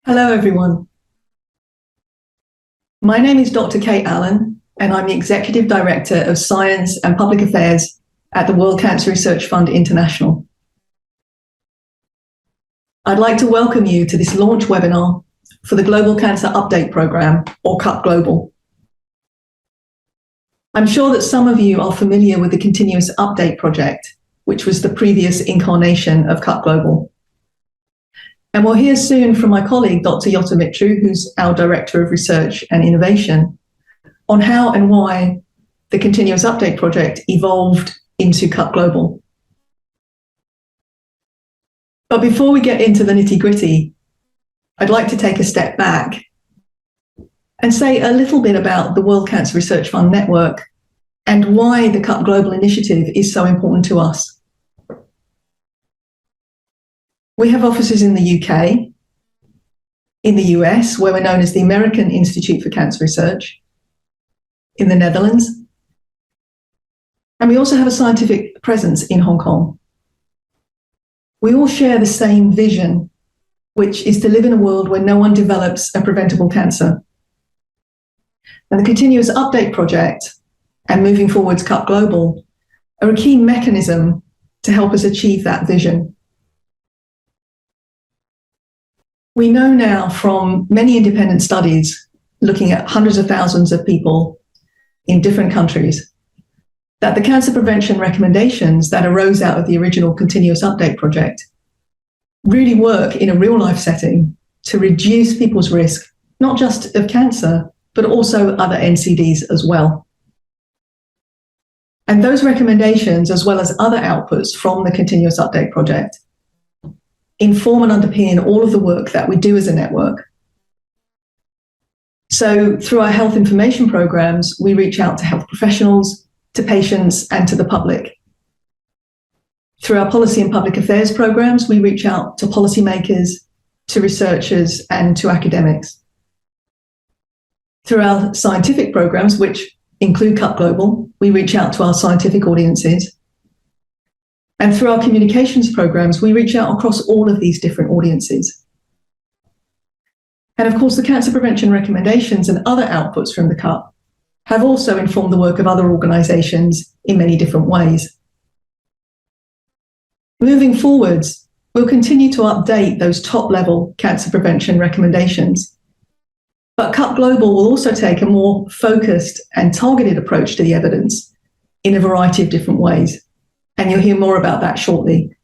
Hello, everyone. My name is Dr. Kate Allen, and I'm the Executive Director of Science and Public Affairs at the World Cancer Research Fund International. I'd like to welcome you to this launch webinar for the Global Cancer Update Programme, or CUP Global. I'm sure that some of you are familiar with the Continuous Update Project, which was the previous incarnation of CUP Global. And we'll hear soon from my colleague, Dr. Giota Mitrou, who's our Director of Research and Innovation, on how and why the Continuous Update Project evolved into CUP Global. But before we get into the nitty-gritty, I'd like to take a step back and say a little bit about the World Cancer Research Fund Network and why the CUP Global initiative is so important to us. We have offices in the UK, in the US, where we're known as the American Institute for Cancer Research, in the Netherlands, and we also have a scientific presence in Hong Kong. We all share the same vision, which is to live in a world where no one develops a preventable cancer. And the Continuous Update Project and moving forwards CUP Global are a key mechanism to help us achieve that vision. We know now from many independent studies looking at hundreds of thousands of people in different countries that the cancer prevention recommendations that arose out of the original Continuous Update Project really work in a real-life setting to reduce people's risk, not just of cancer, but also other NCDs as well. And those recommendations, as well as other outputs from the Continuous Update Project, inform and underpin all of the work that we do as a network. So through our health information programs, we reach out to health professionals, to patients, and to the public. Through our policy and public affairs programs, we reach out to policymakers, to researchers, and to academics. Through our scientific programs, which include CUP Global, we reach out to our scientific audiences. And through our communications programs, we reach out across all of these different audiences. And of course, the cancer prevention recommendations and other outputs from the CUP have also informed the work of other organisations in many different ways. Moving forwards, we'll continue to update those top-level cancer prevention recommendations. But CUP Global will also take a more focused and targeted approach to the evidence in a variety of different ways. And you'll hear more about that shortly.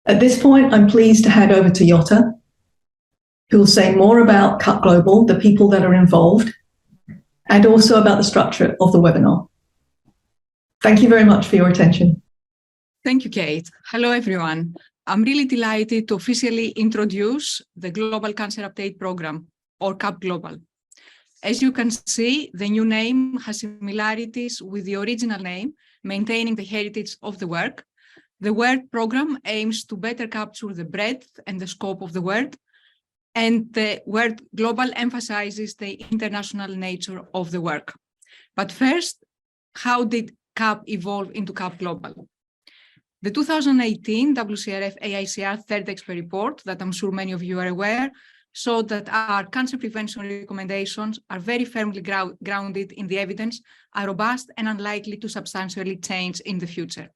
At this point, I'm pleased to hand over to Giota, who will say more about CUP Global, the people that are involved, and also about the structure of the webinar. Thank you very much for your attention. Thank you, Kate. Hello, everyone. I'm really delighted to officially introduce the Global Cancer Update Programme, or CUP Global. As you can see, the new name has similarities with the original name, maintaining the heritage of the work. The work program aims to better capture the breadth and the scope of the work, and the word global emphasizes the international nature of the work. But first, how did CUP evolve into CUP Global? The 2018 WCRF AICR third expert report, that I'm sure many of you are aware, showed that our cancer prevention recommendations are very firmly grounded in the evidence, are robust and unlikely to substantially change in the future.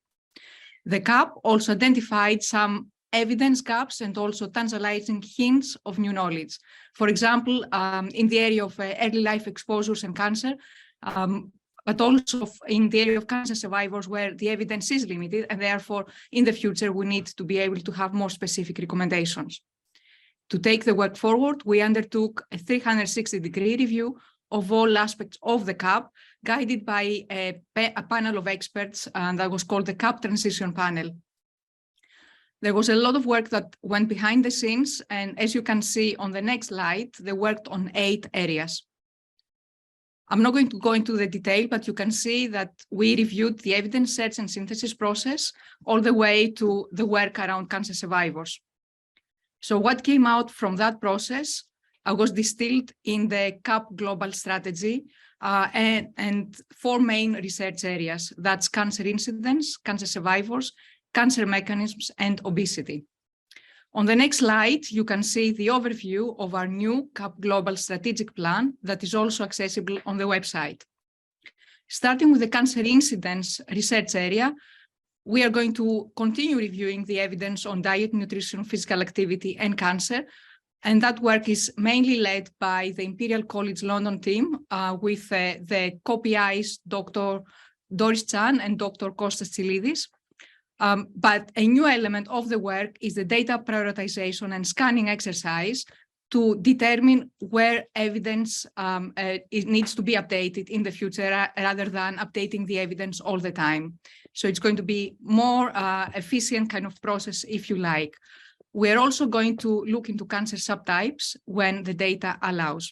The CUP also identified some evidence gaps and also tantalizing hints of new knowledge. For example, in the area of early life exposures and cancer, but also in the area of cancer survivors where the evidence is limited, and therefore in the future we need to be able to have more specific recommendations. To take the work forward, we undertook a 360-degree review of all aspects of the CUP, guided by a panel of experts that was called the CUP Transition Panel. There was a lot of work that went behind the scenes, and as you can see on the next slide, they worked on 8 areas. I'm not going to go into the detail, but you can see that we reviewed the evidence search and synthesis process all the way to the work around cancer survivors. So what came out from that process was distilled in the CUP Global Strategy and 4 main research areas. That's cancer incidence, cancer survivors, cancer mechanisms, and obesity. On the next slide, you can see the overview of our new CAP Global Strategic Plan that is also accessible on the website. Starting with the cancer incidence research area, we are going to continue reviewing the evidence on diet, nutrition, physical activity, and cancer. And that work is mainly led by the Imperial College London team with the co-PIs, Dr. Doris Chan and Dr. Kostas Tsilidis. But a new element of the work is the data prioritization and scanning exercise to determine where evidence it needs to be updated in the future rather than updating the evidence all the time. So it's going to be more efficient kind of process, if you like. We're also going to look into cancer subtypes when the data allows.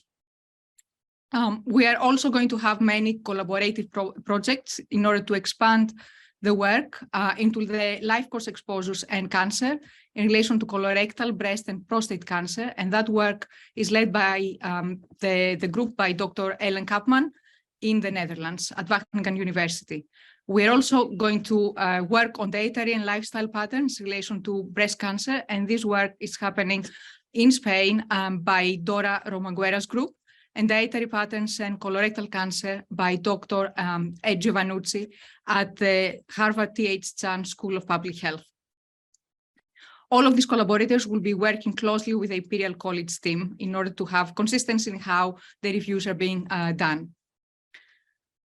We are also going to have many collaborative projects in order to expand the work into the life course exposures and cancer in relation to colorectal, breast, and prostate cancer. And that work is led by the group by Dr. Ellen Copson in the Netherlands at Wageningen University. We're also going to work on dietary and lifestyle patterns in relation to breast cancer. And this work is happening in Spain by Dora Romaguera's group, and dietary patterns and colorectal cancer by Dr. Ed Giovannucci at the Harvard T.H. Chan School of Public Health. All of these collaborators will be working closely with the Imperial College team in order to have consistency in how the reviews are being done.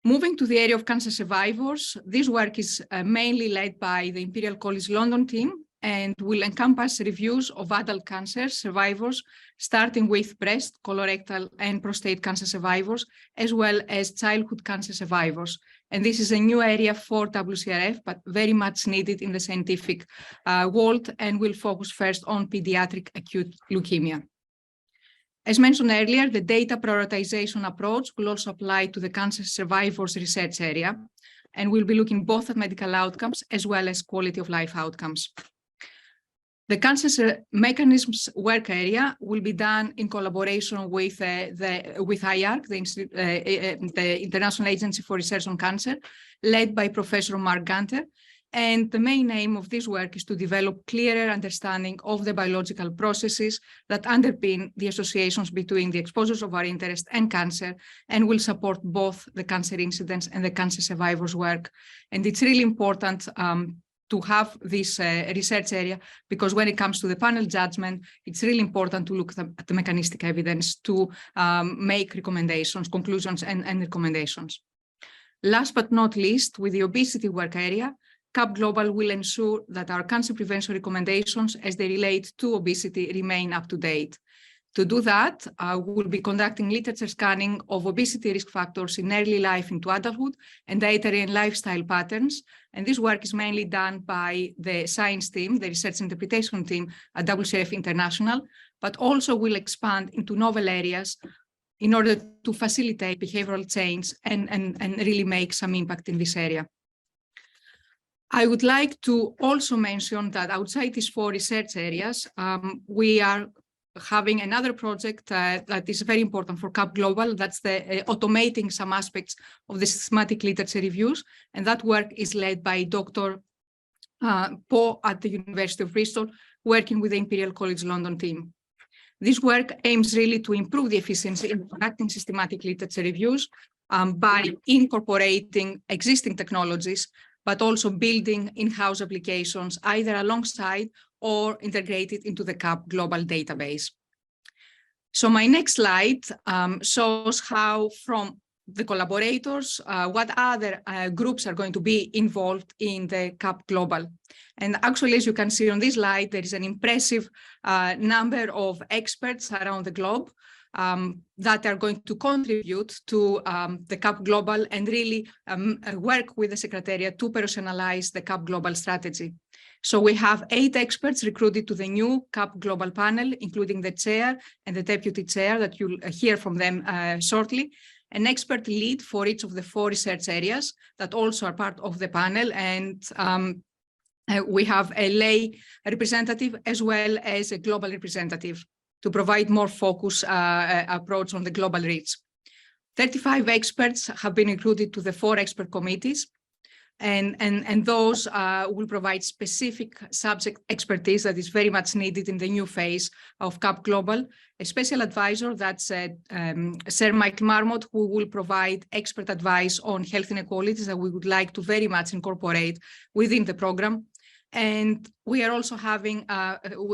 Moving to the area of cancer survivors, this work is mainly led by the Imperial College London team and will encompass reviews of adult cancer survivors, starting with breast, colorectal, and prostate cancer survivors, as well as childhood cancer survivors. And this is a new area for WCRF, but very much needed in the scientific world, and will focus first on pediatric acute leukemia. As mentioned earlier, the data prioritization approach will also apply to the cancer survivors research area, and we'll be looking both at medical outcomes as well as quality of life outcomes. The cancer mechanisms work area will be done in collaboration with IARC, the International Agency for Research on Cancer, led by Professor Mark Gunter. And the main aim of this work is to develop clearer understanding of the biological processes that underpin the associations between the exposures of our interest and cancer, and will support both the cancer incidence and the cancer survivors work. And it's really important to have this research area, because when it comes to the panel judgment, it's really important to look at the mechanistic evidence to make recommendations, conclusions, and recommendations. Last but not least, with the obesity work area, CAP Global will ensure that our cancer prevention recommendations as they relate to obesity remain up to date. To do that, we'll be conducting literature scanning of obesity risk factors in early life into adulthood and dietary and lifestyle patterns. And this work is mainly done by the science team, the research interpretation team at WCRF International, but also will expand into novel areas in order to facilitate behavioral change and really make some impact in this area. I would like to also mention that outside these four research areas, we are having another project that is very important for CAP Global. That's the automating some aspects of the systematic literature reviews. And that work is led by Dr. Po at the University of Bristol, working with the Imperial College London team. This work aims really to improve the efficiency in conducting systematic literature reviews by incorporating existing technologies, but also building in-house applications either alongside or integrated into the CAP Global database. So my next slide shows how from the collaborators, what other groups are going to be involved in the CAP Global. And actually, as you can see on this slide, there is an impressive number of experts around the globe that are going to contribute to the CAP Global and really work with the Secretariat to personalize the CAP Global strategy. So we have 8 experts recruited to the new CAP Global panel, including the chair and the deputy chair that you'll hear from them shortly, an expert lead for each of the 4 research areas that also are part of the panel, and we have a lay representative as well as a global representative to provide more focused approach on the global reach. 35 experts have been recruited to the 4 expert committees. And those will provide specific subject expertise that is very much needed in the new phase of CAP Global. A special advisor, that's Sir Michael Marmot, who will provide expert advice on health inequalities that we would like to very much incorporate within the program. And we are also having,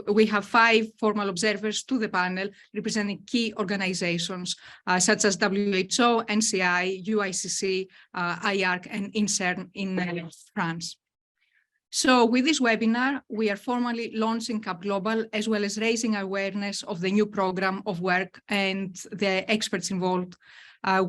we have 5 formal observers to the panel representing key organizations such as WHO, NCI, UICC, IARC, and INSERN in France. So with this webinar, we are formally launching CAP Global, as well as raising awareness of the new program of work and the experts involved.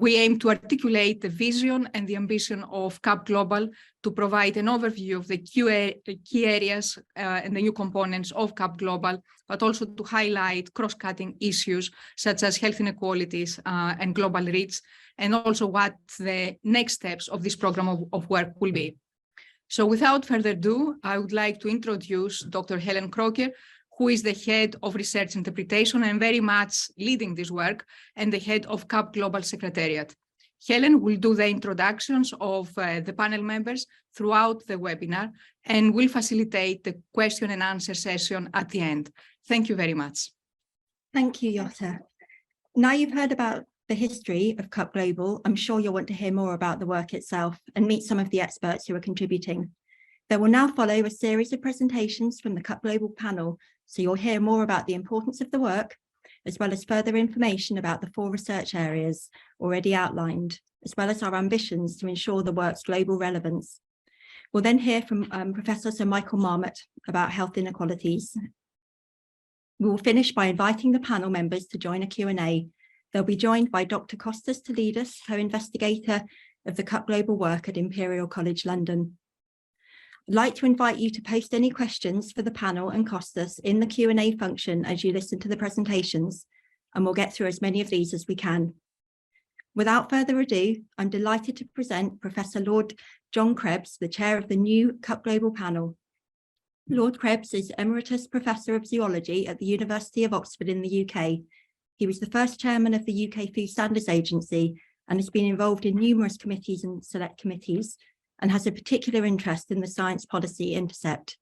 We aim to articulate the vision and the ambition of CAP Global to provide an overview of the key areas and the new components of CAP Global, but also to highlight cross-cutting issues such as health inequalities and global reach, and also what the next steps of this program of work will be. So without further ado, I would like to introduce Dr. Helen Crocker, who is the head of research interpretation and very much leading this work, and the head of CAP Global Secretariat. Helen will do the introductions of the panel members throughout the webinar and will facilitate the question and answer session at the end. Thank you very much. Thank you, Giota. Now you've heard about the history of CAP Global, I'm sure you'll want to hear more about the work itself and meet some of the experts who are contributing. There will now follow a series of presentations from the CAP Global panel, so you'll hear more about the importance of the work, as well as further information about the 4 research areas already outlined, as well as our ambitions to ensure the work's global relevance. We'll then hear from Professor Sir Michael Marmot about health inequalities. We will finish by inviting the panel members to join a Q&A. They'll be joined by Dr. Costas Toledas, co-investigator of the CAP Global work at Imperial College London. I'd like to invite you to post any questions for the panel and Costas in the Q&A function as you listen to the presentations, and we'll get through as many of these as we can. Without further ado, I'm delighted to present Professor Lord John Krebs, the chair of the new CAP Global panel. Lord Krebs is Emeritus Professor of Zoology at the University of Oxford in the UK. He was the first chairman of the UK Food Standards Agency and has been involved in numerous committees and select committees, and has a particular interest in the Science Policy Intercept.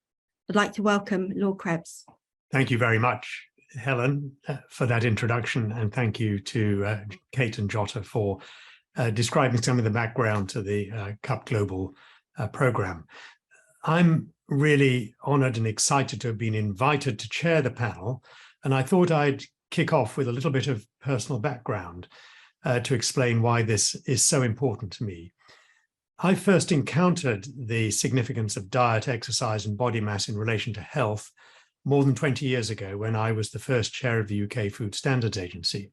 I'd like to welcome Lord Krebs. Thank you very much, Helen, for that introduction, and thank you to Kate and Giota for describing some of the background to the CAP Global programme. I'm really honoured and excited to have been invited to chair the panel, and I thought I'd kick off with a little bit of personal background to explain why this is so important to me. I first encountered the significance of diet, exercise, and body mass in relation to health more than 20 years ago when I was the first chair of the UK Food Standards Agency.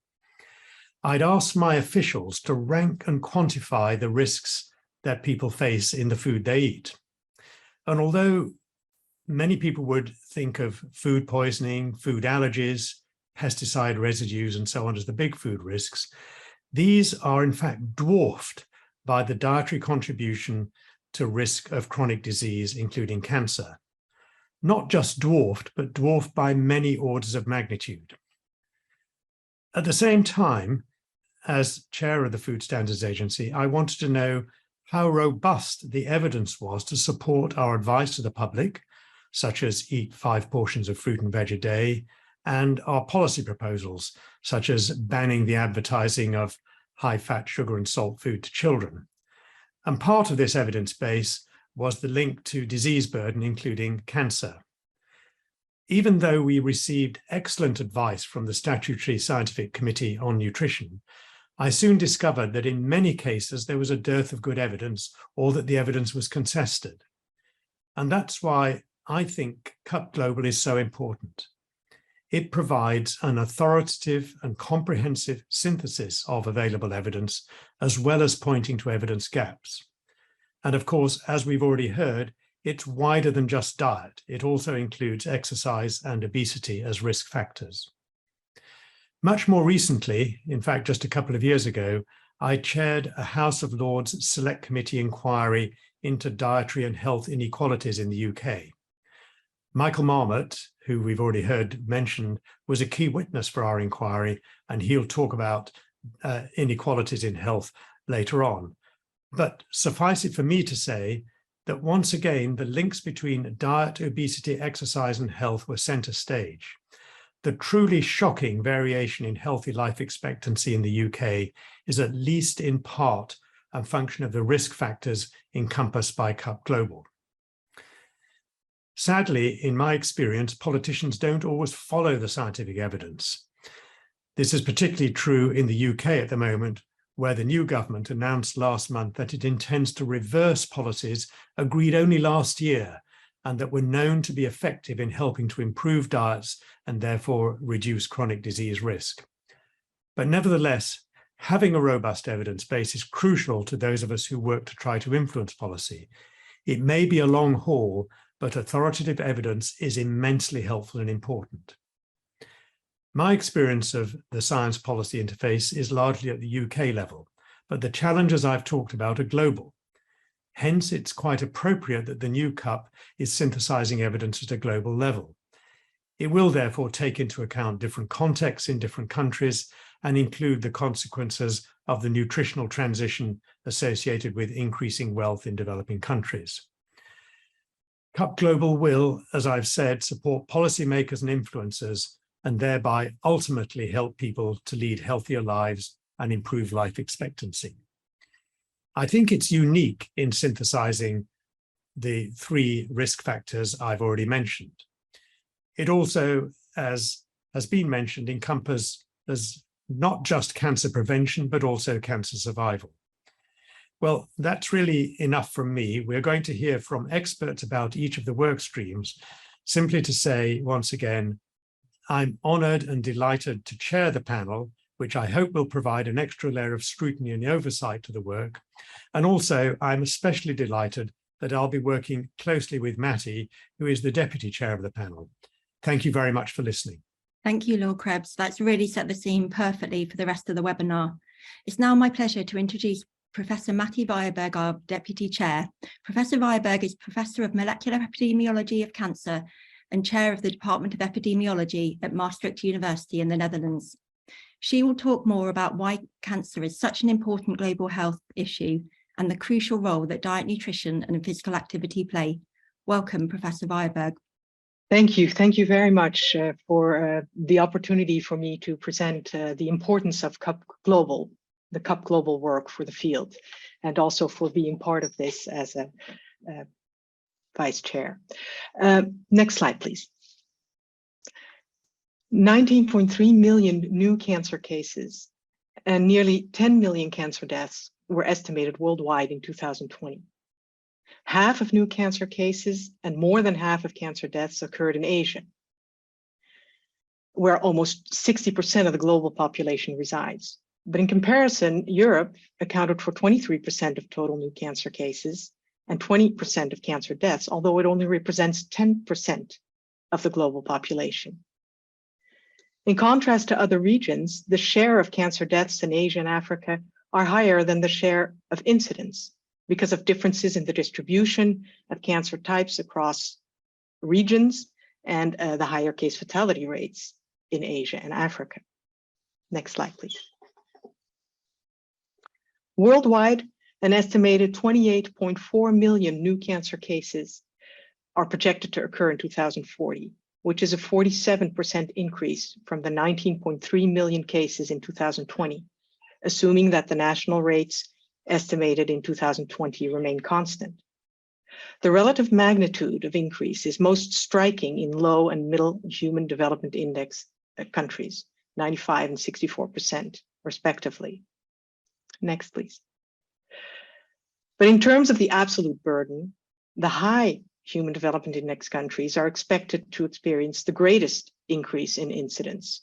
I'd asked my officials to rank and quantify the risks that people face in the food they eat. And although many people would think of food poisoning, food allergies, pesticide residues, and so on as the big food risks, these are in fact dwarfed by the dietary contribution to risk of chronic disease, including cancer. Not just dwarfed, but dwarfed by many orders of magnitude. At the same time, as chair of the Food Standards Agency, I wanted to know how robust the evidence was to support our advice to the public, such as eat 5 portions of fruit and veg a day, and our policy proposals, such as banning the advertising of high-fat, sugar and salt food to children. And part of this evidence base was the link to disease burden, including cancer. Even though we received excellent advice from the Statutory Scientific Committee on Nutrition, I soon discovered that in many cases there was a dearth of good evidence, or that the evidence was contested. And that's why I think CAP Global is so important. It provides an authoritative and comprehensive synthesis of available evidence, as well as pointing to evidence gaps. And of course, as we've already heard, it's wider than just diet. It also includes exercise and obesity as risk factors. Much more recently, in fact, just a couple of years ago, I chaired a House of Lords Select Committee inquiry into dietary and health inequalities in the UK. Michael Marmot, who we've already heard mentioned, was a key witness for our inquiry, and he'll talk about inequalities in health later on. But suffice it for me to say that once again, the links between diet, obesity, exercise, and health were center stage. The truly shocking variation in healthy life expectancy in the UK is at least in part a function of the risk factors encompassed by CUP Global. Sadly, in my experience, politicians don't always follow the scientific evidence. This is particularly true in the UK at the moment, where the new government announced last month that it intends to reverse policies agreed only last year and that were known to be effective in helping to improve diets and therefore reduce chronic disease risk. But nevertheless, having a robust evidence base is crucial to those of us who work to try to influence policy. It may be a long haul, but authoritative evidence is immensely helpful and important. My experience of the science policy interface is largely at the UK level, but the challenges I've talked about are global. Hence, it's quite appropriate that the new CUP is synthesizing evidence at a global level. It will therefore take into account different contexts in different countries and include the consequences of the nutritional transition associated with increasing wealth in developing countries. CUP Global will, as I've said, support policymakers and influencers and thereby ultimately help people to lead healthier lives and improve life expectancy. I think it's unique in synthesizing the three risk factors I've already mentioned. It also, as has been mentioned, encompasses not just cancer prevention, but also cancer survival. Well, that's really enough from me. We're going to hear from experts about each of the work streams. Simply to say, once again, I'm honored and delighted to chair the panel, which I hope will provide an extra layer of scrutiny and oversight to the work. And also, I'm especially delighted that I'll be working closely with Matty, who is the deputy chair of the panel. Thank you very much for listening. Thank you, Lord Krebs. That's really set the scene perfectly for the rest of the webinar. It's now my pleasure to introduce Professor Matty Weijenberg, our Deputy Chair. Professor Weijenberg is Professor of Molecular Epidemiology of Cancer and Chair of the Department of Epidemiology at Maastricht University in the Netherlands. She will talk more about why cancer is such an important global health issue and the crucial role that diet, nutrition and physical activity play. Welcome, Professor Weijenberg. Thank you. Thank you very much for the opportunity for me to present the importance of CUP Global, the CUP Global work for the field, and also for being part of this as a vice chair. Next slide, please. 19.3 million new cancer cases and nearly 10 million cancer deaths were estimated worldwide in 2020. Half of new cancer cases and more than half of cancer deaths occurred in Asia, where almost 60% of the global population resides. But in comparison, Europe accounted for 23% of total new cancer cases and 20% of cancer deaths, although it only represents 10% of the global population. In contrast to other regions, the share of cancer deaths in Asia and Africa are higher than the share of incidence because of differences in the distribution of cancer types across regions and the higher case fatality rates in Asia and Africa. Next slide, please. Worldwide, an estimated 28.4 million new cancer cases are projected to occur in 2040, which is a 47% increase from the 19.3 million cases in 2020, assuming that the national rates estimated in 2020 remain constant. The relative magnitude of increase is most striking in low and middle human development index countries, 95 and 64% respectively. Next, please. But in terms of the absolute burden, the high human development index countries are expected to experience the greatest increase in incidence,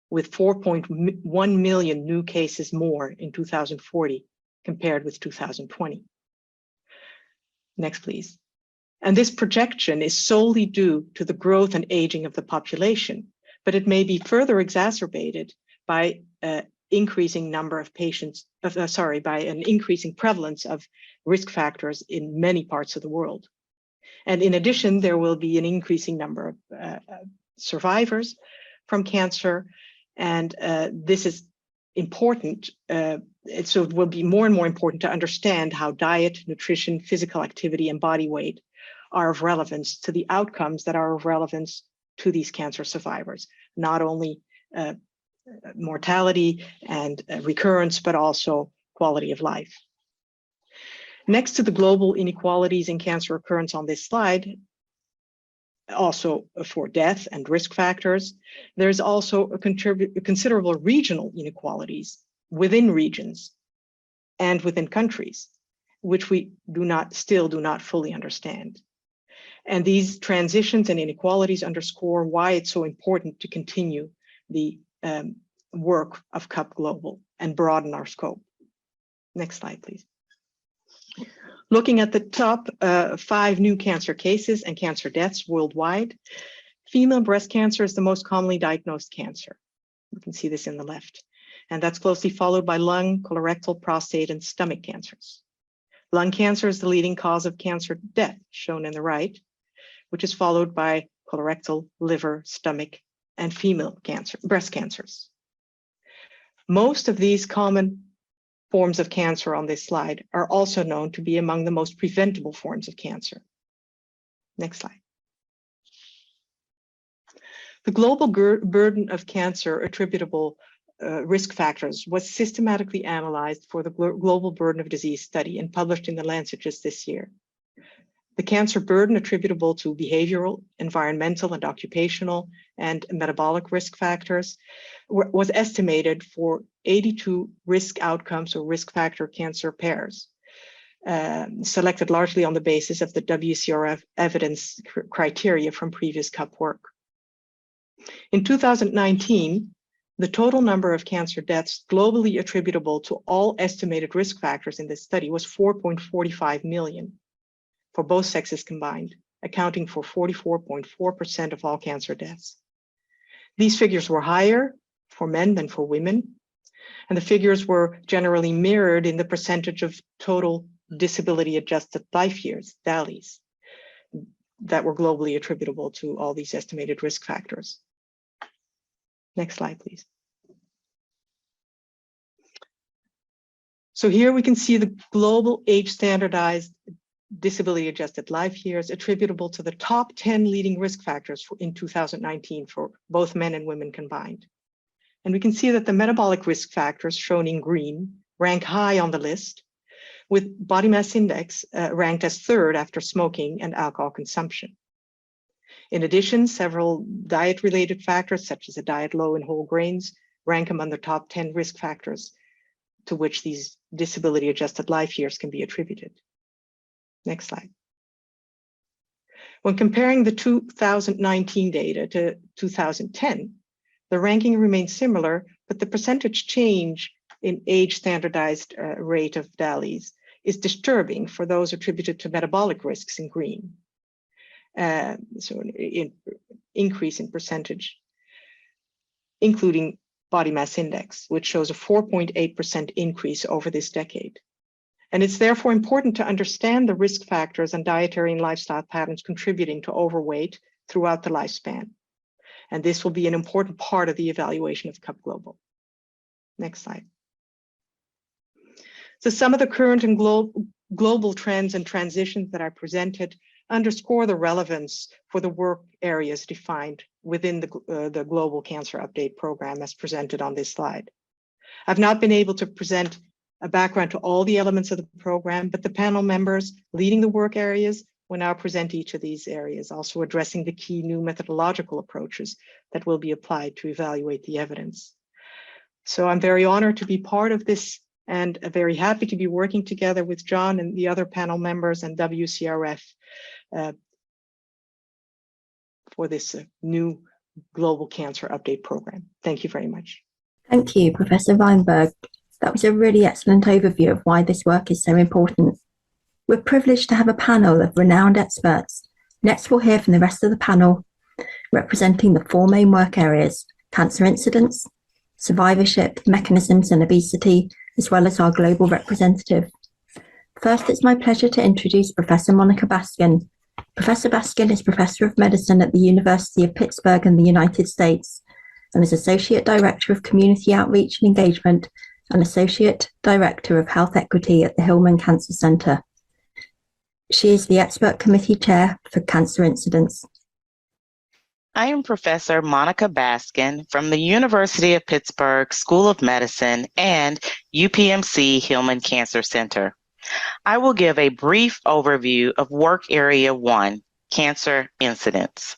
with 4.1 million new cases more in 2040 compared with 2020. Next, please. And this projection is solely due to the growth and aging of the population, but it may be further exacerbated by increasing number of patients, by an increasing prevalence of risk factors in many parts of the world. And in addition, there will be an increasing number of survivors from cancer. And this is important So it will be more and more important to understand how diet, nutrition, physical activity, and body weight are of relevance to the outcomes that are of relevance to these cancer survivors, not only mortality and recurrence, but also quality of life. Next to the global inequalities in cancer occurrence on this slide, also for death and risk factors, there's also a considerable regional inequalities within regions and within countries, which we still do not fully understand. And these transitions and inequalities underscore why it's so important to continue the work of CUP Global and broaden our scope. Next slide, please. Looking at the top 5 new cancer cases and cancer deaths worldwide, female breast cancer is the most commonly diagnosed cancer. You can see this in the left. And that's closely followed by lung, colorectal, prostate, and stomach cancers. Lung cancer is the leading cause of cancer death, shown in the right, which is followed by colorectal, liver, stomach, and female cancer, breast cancers. Most of these common forms of cancer on this slide are also known to be among the most preventable forms of cancer. Next slide. The global burden of cancer attributable risk factors was systematically analyzed for the Global Burden of Disease study and published in the Lancet just this year. The cancer burden attributable to behavioral, environmental, and occupational and metabolic risk factors was estimated for 82 risk outcomes or risk factor cancer pairs, selected largely on the basis of the WCRF evidence criteria from previous CUP work. In 2019, the total number of cancer deaths globally attributable to all estimated risk factors in this study was 4.45 million for both sexes combined, accounting for 44.4% of all cancer deaths. These figures were higher for men than for women, and the figures were generally mirrored in the percentage of total disability-adjusted life years, DALYs, that were globally attributable to all these estimated risk factors. Next slide, please. So here we can see the global age-standardized disability-adjusted life years attributable to the top 10 leading risk factors in 2019 for both men and women combined. And we can see that the metabolic risk factors, shown in green, rank high on the list, with body mass index ranked as third after smoking and alcohol consumption. In addition, several diet-related factors, such as a diet low in whole grains, rank among the top 10 risk factors to which these disability-adjusted life years can be attributed. Next slide. When comparing the 2019 data to 2010, the ranking remains similar, but the percentage change in age-standardized rate of DALYs is disturbing for those attributed to metabolic risks in green. So an increase in percentage, including body mass index, which shows a 4.8% increase over this decade. And it's therefore important to understand the risk factors and dietary and lifestyle patterns contributing to overweight throughout the lifespan. And this will be an important part of the evaluation of CUP Global. Next slide. So some of the current and global trends and transitions that I presented underscore the relevance for the work areas defined within the Global Cancer Update program as presented on this slide. I've not been able to present a background to all the elements of the program, but the panel members leading the work areas will now present each of these areas, also addressing the key new methodological approaches that will be applied to evaluate the evidence. So I'm very honored to be part of this and very happy to be working together with John and the other panel members and WCRF for this new Global Cancer Update program. Thank you very much. Thank you, Professor Weijenberg. That was a really excellent overview of why this work is so important. We're privileged to have a panel of renowned experts. Next, we'll hear from the rest of the panel, representing the 4 main work areas: cancer incidence, survivorship, mechanisms, and obesity, as well as our global representative. First, it's my pleasure to introduce Professor Monica Baskin. Professor Baskin is Professor of Medicine at the University of Pittsburgh in the United States and is Associate Director of Community Outreach and Engagement and Associate Director of Health Equity at the Hillman Cancer Centre. She is the Expert Committee Chair for Cancer Incidence. I am Professor Monica Baskin from the University of Pittsburgh School of Medicine and UPMC Hillman Cancer Center. I will give a brief overview of Work Area 1, Cancer Incidence.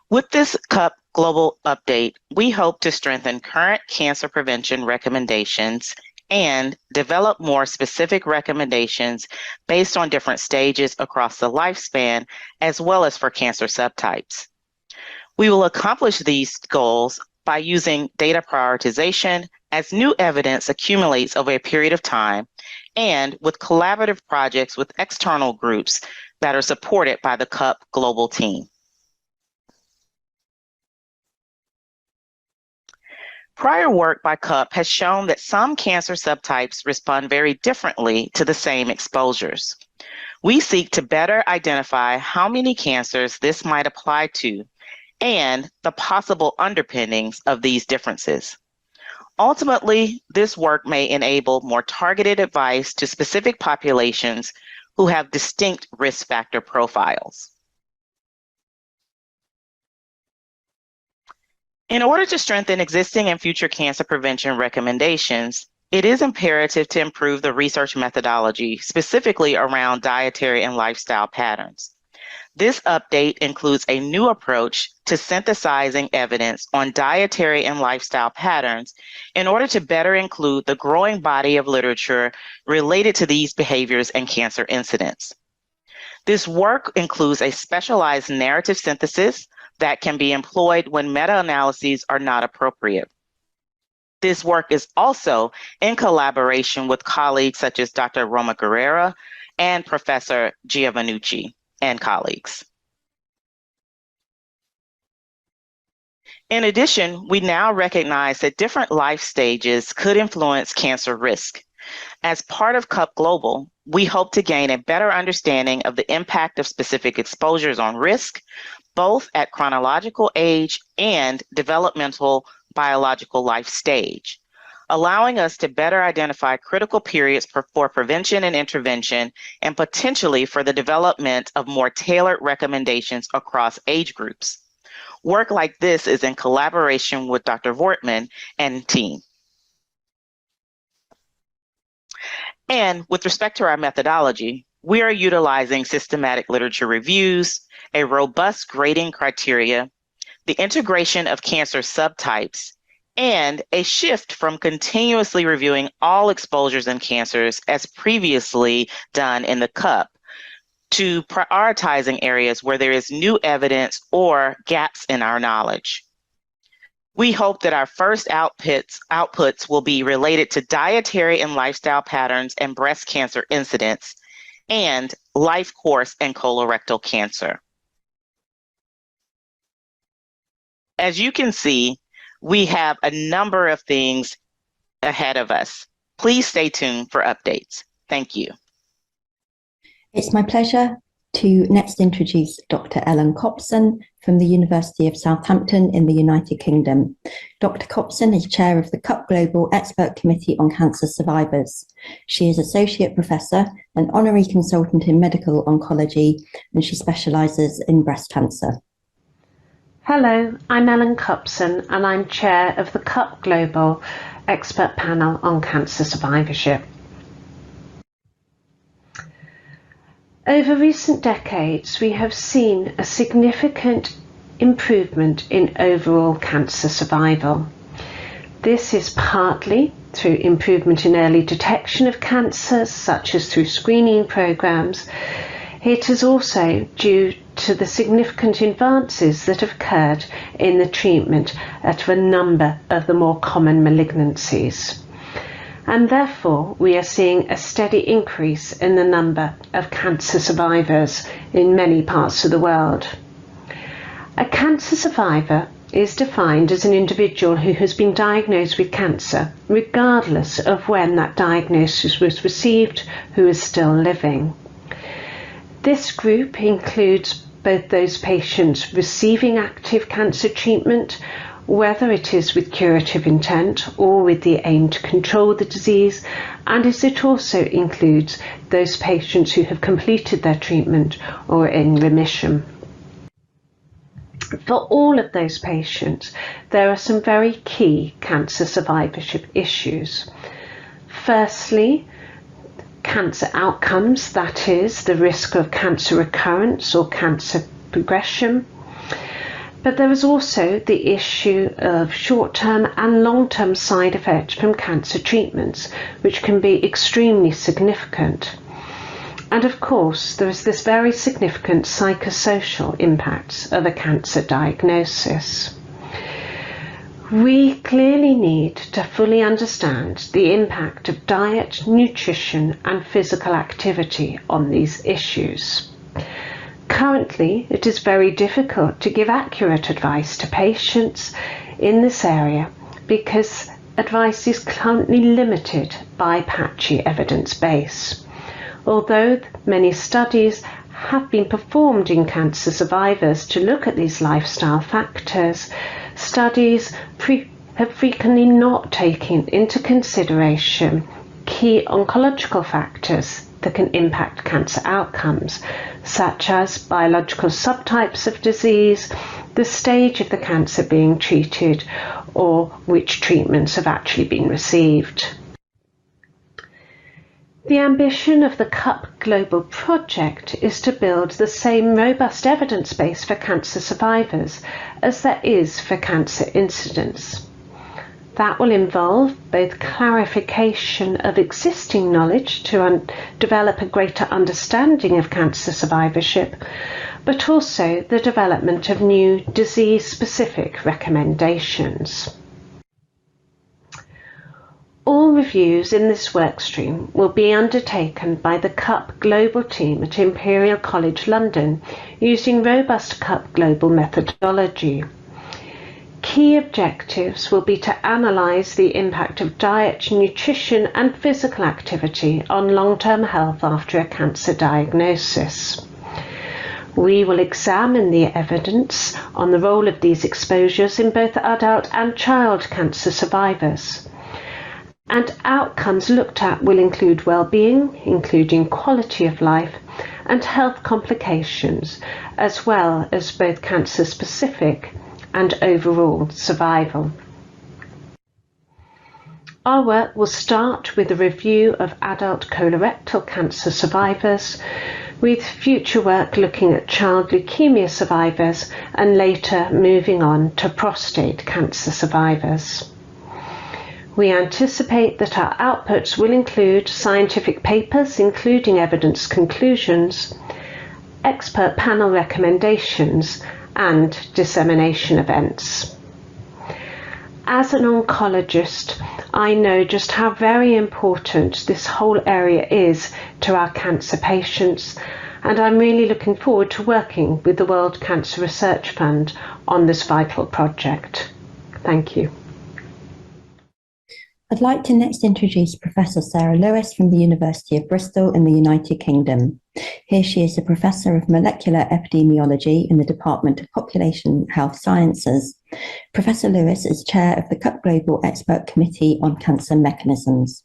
With this CUP Global Update, we hope to strengthen current cancer prevention recommendations and develop more specific recommendations based on different stages across the lifespan, as well as for cancer subtypes. We will accomplish these goals by using data prioritization as new evidence accumulates over a period of time, and with collaborative projects with external groups that are supported by the CUP Global team. Prior work by CUP has shown that some cancer subtypes respond very differently to the same exposures. We seek to better identify how many cancers this might apply to and the possible underpinnings of these differences. Ultimately, this work may enable more targeted advice to specific populations who have distinct risk factor profiles. In order to strengthen existing and future cancer prevention recommendations, it is imperative to improve the research methodology, specifically around dietary and lifestyle patterns. This update includes a new approach to synthesizing evidence on dietary and lifestyle patterns in order to better include the growing body of literature related to these behaviors and cancer incidence. This work includes a specialized narrative synthesis that can be employed when meta-analyses are not appropriate. This work is also in collaboration with colleagues such as Dr. Roma Guerrera and Professor Giovannucci and colleagues. In addition, we now recognize that different life stages could influence cancer risk. As part of CUP Global, we hope to gain a better understanding of the impact of specific exposures on risk, both at chronological age and developmental biological life stage, allowing us to better identify critical periods for prevention and intervention, and potentially for the development of more tailored recommendations across age groups. Work like this is in collaboration with Dr. Vortman and team. And with respect to our methodology, we are utilizing systematic literature reviews, a robust grading criteria, the integration of cancer subtypes, and a shift from continuously reviewing all exposures and cancers as previously done in the CUP to prioritizing areas where there is new evidence or gaps in our knowledge. We hope that our first outputs will be related to dietary and lifestyle patterns and breast cancer incidence, and life course and colorectal cancer. As you can see, we have a number of things ahead of us. Please stay tuned for updates. Thank you. It's my pleasure to next introduce Dr. Ellen Copson from the University of Southampton in the United Kingdom. Dr. Copson is chair of the CUP Global Expert Committee on Cancer Survivors. She is Associate Professor and Honorary Consultant in Medical Oncology, and she specialises in breast cancer. Hello, I'm Ellen Copson, and I'm chair of the CUP Global Expert Panel on Cancer Survivorship. Over recent decades, we have seen a significant improvement in overall cancer survival. This is partly through improvement in early detection of cancers, such as through screening programs. It is also due to the significant advances that have occurred in the treatment of a number of the more common malignancies. And therefore, we are seeing a steady increase in the number of cancer survivors in many parts of the world. A cancer survivor is defined as an individual who has been diagnosed with cancer, regardless of when that diagnosis was received, who is still living. This group includes both those patients receiving active cancer treatment whether it is with curative intent or with the aim to control the disease, and as it also includes those patients who have completed their treatment or are in remission. For all of those patients, there are some very key cancer survivorship issues. Firstly, cancer outcomes, that is, the risk of cancer recurrence or cancer progression. But there is also the issue of short-term and long-term side effects from cancer treatments, which can be extremely significant. And of course, there is this very significant psychosocial impacts of a cancer diagnosis. We clearly need to fully understand the impact of diet, nutrition, and physical activity on these issues. Currently, it is very difficult to give accurate advice to patients in this area because advice is currently limited by patchy evidence base. Although many studies have been performed in cancer survivors to look at these lifestyle factors, studies have frequently not taken into consideration key oncological factors that can impact cancer outcomes, such as biological subtypes of disease, the stage of the cancer being treated, or which treatments have actually been received. The ambition of the CUP Global Project is to build the same robust evidence base for cancer survivors as there is for cancer incidence. That will involve both clarification of existing knowledge to develop a greater understanding of cancer survivorship, but also the development of new disease-specific recommendations. All reviews in this workstream will be undertaken by the CUP Global team at Imperial College London using robust CUP Global methodology. Key objectives will be to analyse the impact of diet, nutrition and physical activity on long-term health after a cancer diagnosis. We will examine the evidence on the role of these exposures in both adult and child cancer survivors. And outcomes looked at will include well-being, including quality of life, and health complications, as well as both cancer-specific and overall survival. Our work will start with a review of adult colorectal cancer survivors, with future work looking at child leukemia survivors, and later moving on to prostate cancer survivors. We anticipate that our outputs will include scientific papers, including evidence conclusions, expert panel recommendations, and dissemination events. As an oncologist, I know just how very important this whole area is to our cancer patients, and I'm really looking forward to working with the World Cancer Research Fund on this vital project. Thank you. I'd like to next introduce Professor Sarah Lewis from the University of Bristol in the United Kingdom. Here she is a Professor of Molecular Epidemiology in the Department of Population Health Sciences. Professor Lewis is Chair of the CUP Global Expert Committee on Cancer Mechanisms.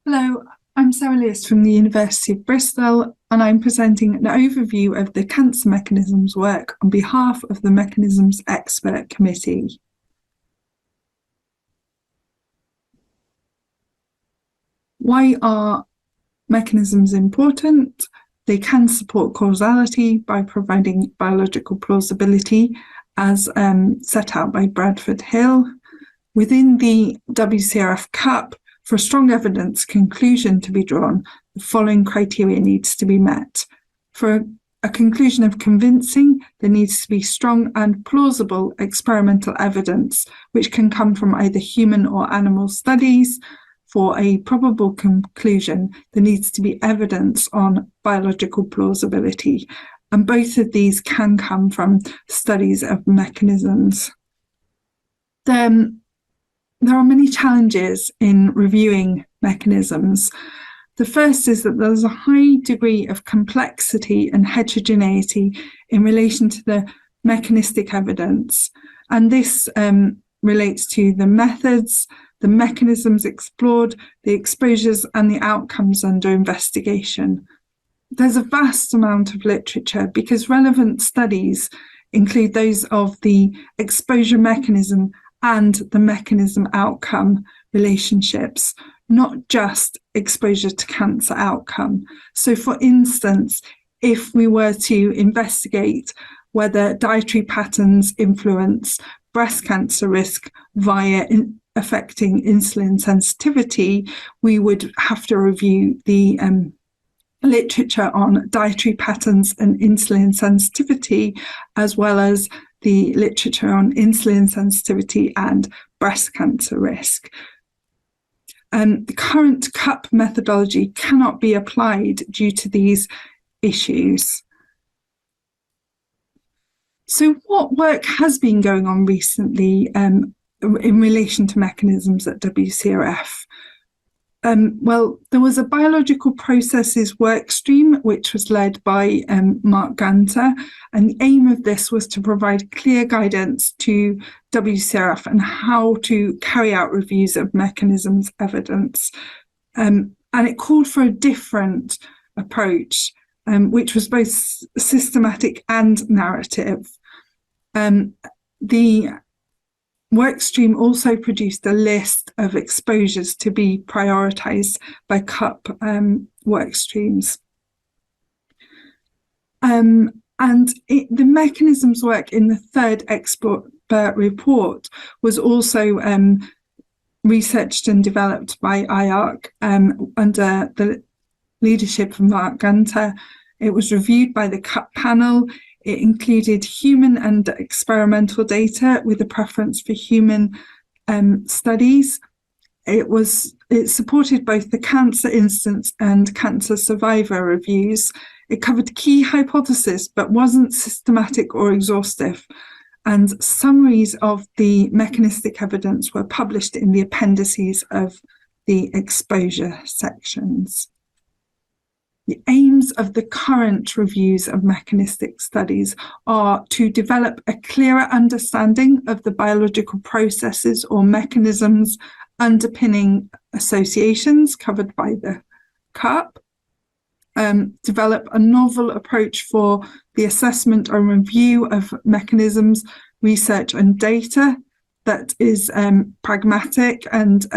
Hello, I'm Sarah Lewis from the University of Bristol, and I'm presenting an overview of the cancer mechanisms work on behalf of the Mechanisms Expert Committee. Why are mechanisms important? They can support causality by providing biological plausibility, as set out by Bradford Hill. Within the WCRF CUP, for a strong evidence conclusion to be drawn, the following criteria needs to be met. For a conclusion of convincing, there needs to be strong and plausible experimental evidence, which can come from either human or animal studies. For a probable conclusion, there needs to be evidence on biological plausibility, and both of these can come from studies of mechanisms. There are many challenges in reviewing mechanisms. The first is that there's a high degree of complexity and heterogeneity in relation to the mechanistic evidence. And this relates to the methods, the mechanisms explored, the exposures and the outcomes under investigation. There's a vast amount of literature because relevant studies include those of the exposure mechanism and the mechanism outcome relationships, not just exposure to cancer outcome. So for instance, if we were to investigate whether dietary patterns influence breast cancer risk via affecting insulin sensitivity, we would have to review the literature on dietary patterns and insulin sensitivity, as well as the literature on insulin sensitivity and breast cancer risk. The current CUP methodology cannot be applied due to these issues. So what work has been going on recently in relation to mechanisms at WCRF? Well, there was a biological processes work stream which was led by Mark Gunter, and the aim of this was to provide clear guidance to WCRF and how to carry out reviews of mechanisms evidence. And it called for a different approach, which was both systematic and narrative. The workstream also produced a list of exposures to be prioritised by CUP workstreams. And the mechanisms work in the third expert report was also researched and developed by IARC under the leadership of Mark Gunter. It was reviewed by the CUP panel. It included human and experimental data with a preference for human studies. It supported both the cancer incidence and cancer survivor reviews. It covered key hypotheses, but wasn't systematic or exhaustive. And summaries of the mechanistic evidence were published in the appendices of the exposure sections. The aims of the current reviews of mechanistic studies are to develop a clearer understanding of the biological processes or mechanisms underpinning associations covered by the CUP, develop a novel approach for the assessment and review of mechanisms, research and data that is pragmatic and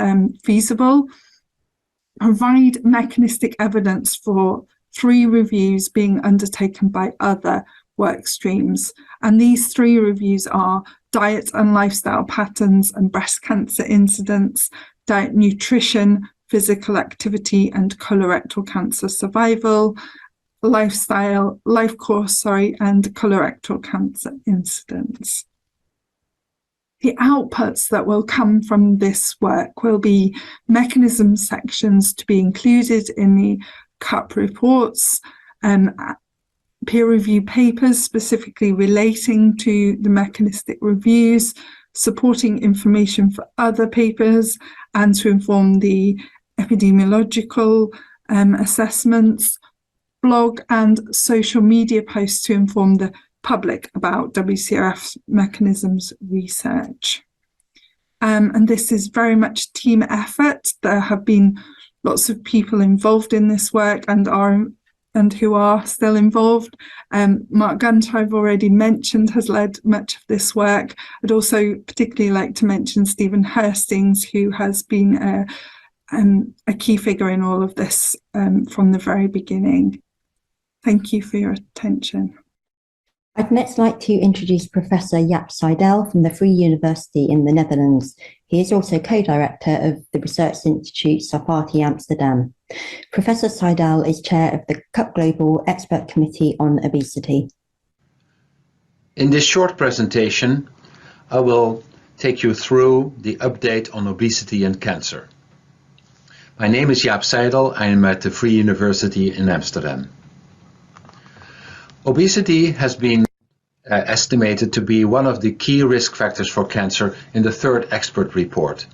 feasible, provide mechanistic evidence for 3 reviews being undertaken by other work streams. And these 3 reviews are diet and lifestyle patterns and breast cancer incidence, diet, nutrition, physical activity and colorectal cancer survival, life course, and colorectal cancer incidence. The outputs that will come from this work will be mechanism sections to be included in the CUP reports, peer review papers specifically relating to the mechanistic reviews, supporting information for other papers, and to inform the epidemiological assessments, blog and social media posts to inform the public about WCRF's mechanisms research. And this is very much team effort. There have been lots of people involved in this work and who are still involved. Mark Gunter, I've already mentioned, has led much of this work. I'd also particularly like to mention Stephen Hurstings, who has been a key figure in all of this from the very beginning. Thank you for your attention. I'd next like to introduce Professor Jaap Seidell from the Free University in the Netherlands. He is also co-director of the Research Institute Sapati Amsterdam. Professor Seidell is chair of the CUP Global Expert Committee on Obesity. In this short presentation, I will take you through the update on obesity and cancer. My name is Jaap Seidell. I am at the Free University in Amsterdam. Obesity has been estimated to be one of the key risk factors for cancer in the third expert report,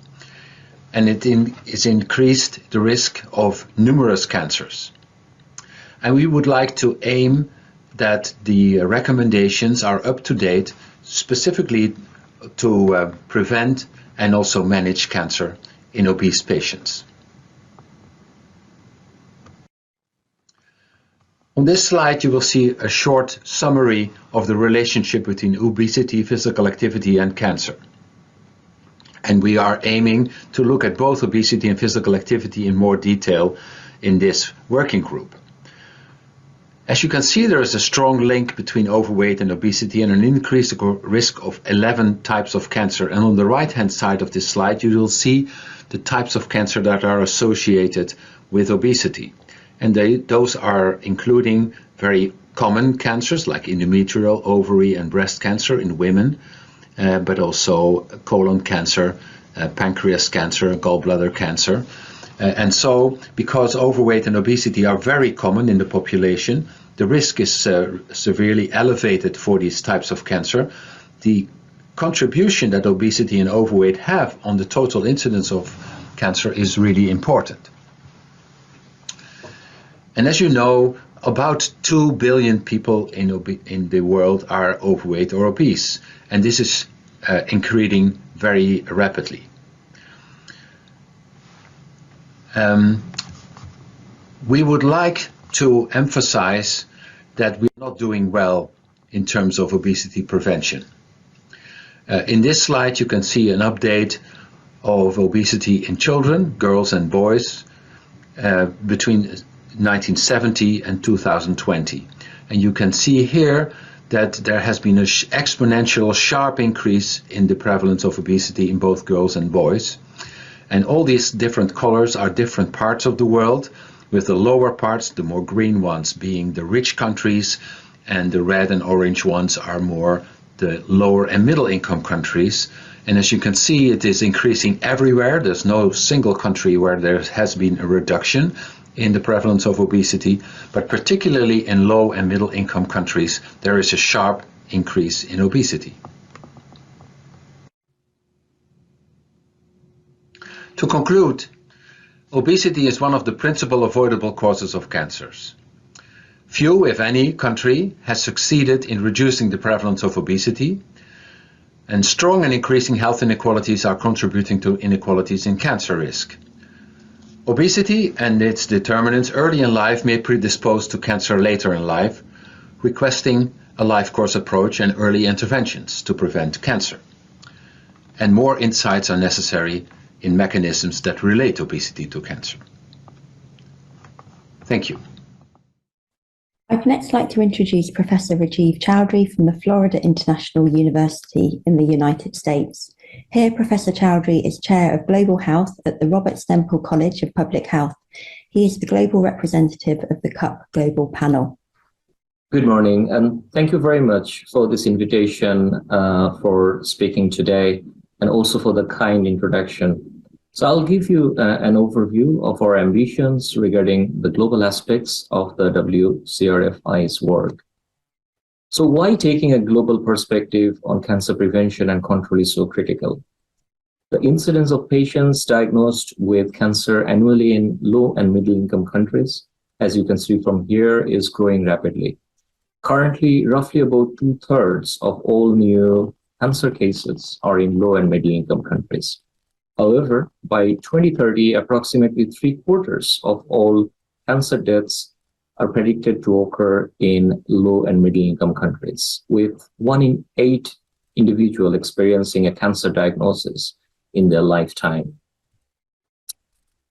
and it is increased the risk of numerous cancers. And we would like to aim that the recommendations are up to date, specifically prevent and also manage cancer in obese patients. On this slide, you will see a short summary of the relationship between obesity, physical activity, and cancer. And we are aiming to look at both obesity and physical activity in more detail in this working group. As you can see, there is a strong link between overweight and obesity and an increased risk of 11 types of cancer. And on the right-hand side of this slide, you will see the types of cancer that are associated with obesity. And those are including very common cancers like endometrial, ovary, and breast cancer in women, but also colon cancer, pancreas cancer, gallbladder cancer. And so, because overweight and obesity are very common in the population, the risk is severely elevated for these types of cancer. The contribution that obesity and overweight have on the total incidence of cancer is really important. And as you know, about 2 billion people in the world are overweight or obese, and this is increasing very rapidly. We would like to emphasize that we're not doing well in terms of obesity prevention. In this slide, you can see an update of obesity in children, girls and boys, between 1970 and 2020. And you can see here that there has been an exponential sharp increase in the prevalence of obesity in both girls and boys. And all these different colors are different parts of the world, with the lower parts, the more green ones, being the rich countries, and the red and orange ones are more the lower and middle income countries. And as you can see, it is increasing everywhere. There's no single country where there has been a reduction in the prevalence of obesity, but particularly in low and middle income countries, there is a sharp increase in obesity. To conclude, obesity is one of the principal avoidable causes of cancers. Few, if any, country has succeeded in reducing the prevalence of obesity, and strong and increasing health inequalities are contributing to inequalities in cancer risk. Obesity and its determinants early in life may predispose to cancer later in life, requesting a life course approach and early interventions to prevent cancer. And more insights are necessary in mechanisms that relate obesity to cancer. Thank you. I'd next like to introduce Professor Rajiv Chowdhury from the Florida International University in the United States. Here, Professor Chowdhury is Chair of Global Health at the Robert Stemple College of Public Health. He is the global representative of the CUP Global Panel. Good morning, and thank you very much for this invitation for speaking today, and also for the kind introduction. So I'll give you an overview of our ambitions regarding the global aspects of the WCRFI's work. So why taking a global perspective on cancer prevention and control is so critical? The incidence of patients diagnosed with cancer annually in low and middle income countries, as you can see from here, is growing rapidly. Currently, roughly about 2/3 of all new cancer cases are in low and middle income countries. However, by 2030, approximately 3/4 of all cancer deaths are predicted to occur in low and middle income countries, with 1 in 8 individuals experiencing a cancer diagnosis in their lifetime.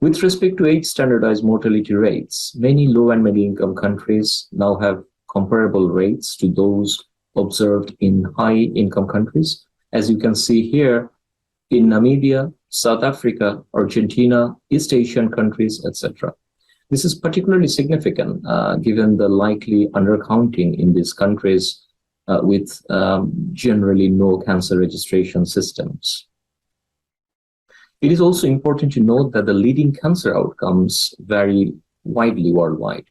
With respect to age standardized mortality rates, many low and middle income countries now have comparable rates to those observed in high income countries. As you can see here, in Namibia, South Africa, Argentina, East Asian countries, etc. This is particularly significant given the likely undercounting in these countries with generally no cancer registration systems. It is also important to note that the leading cancer outcomes vary widely worldwide.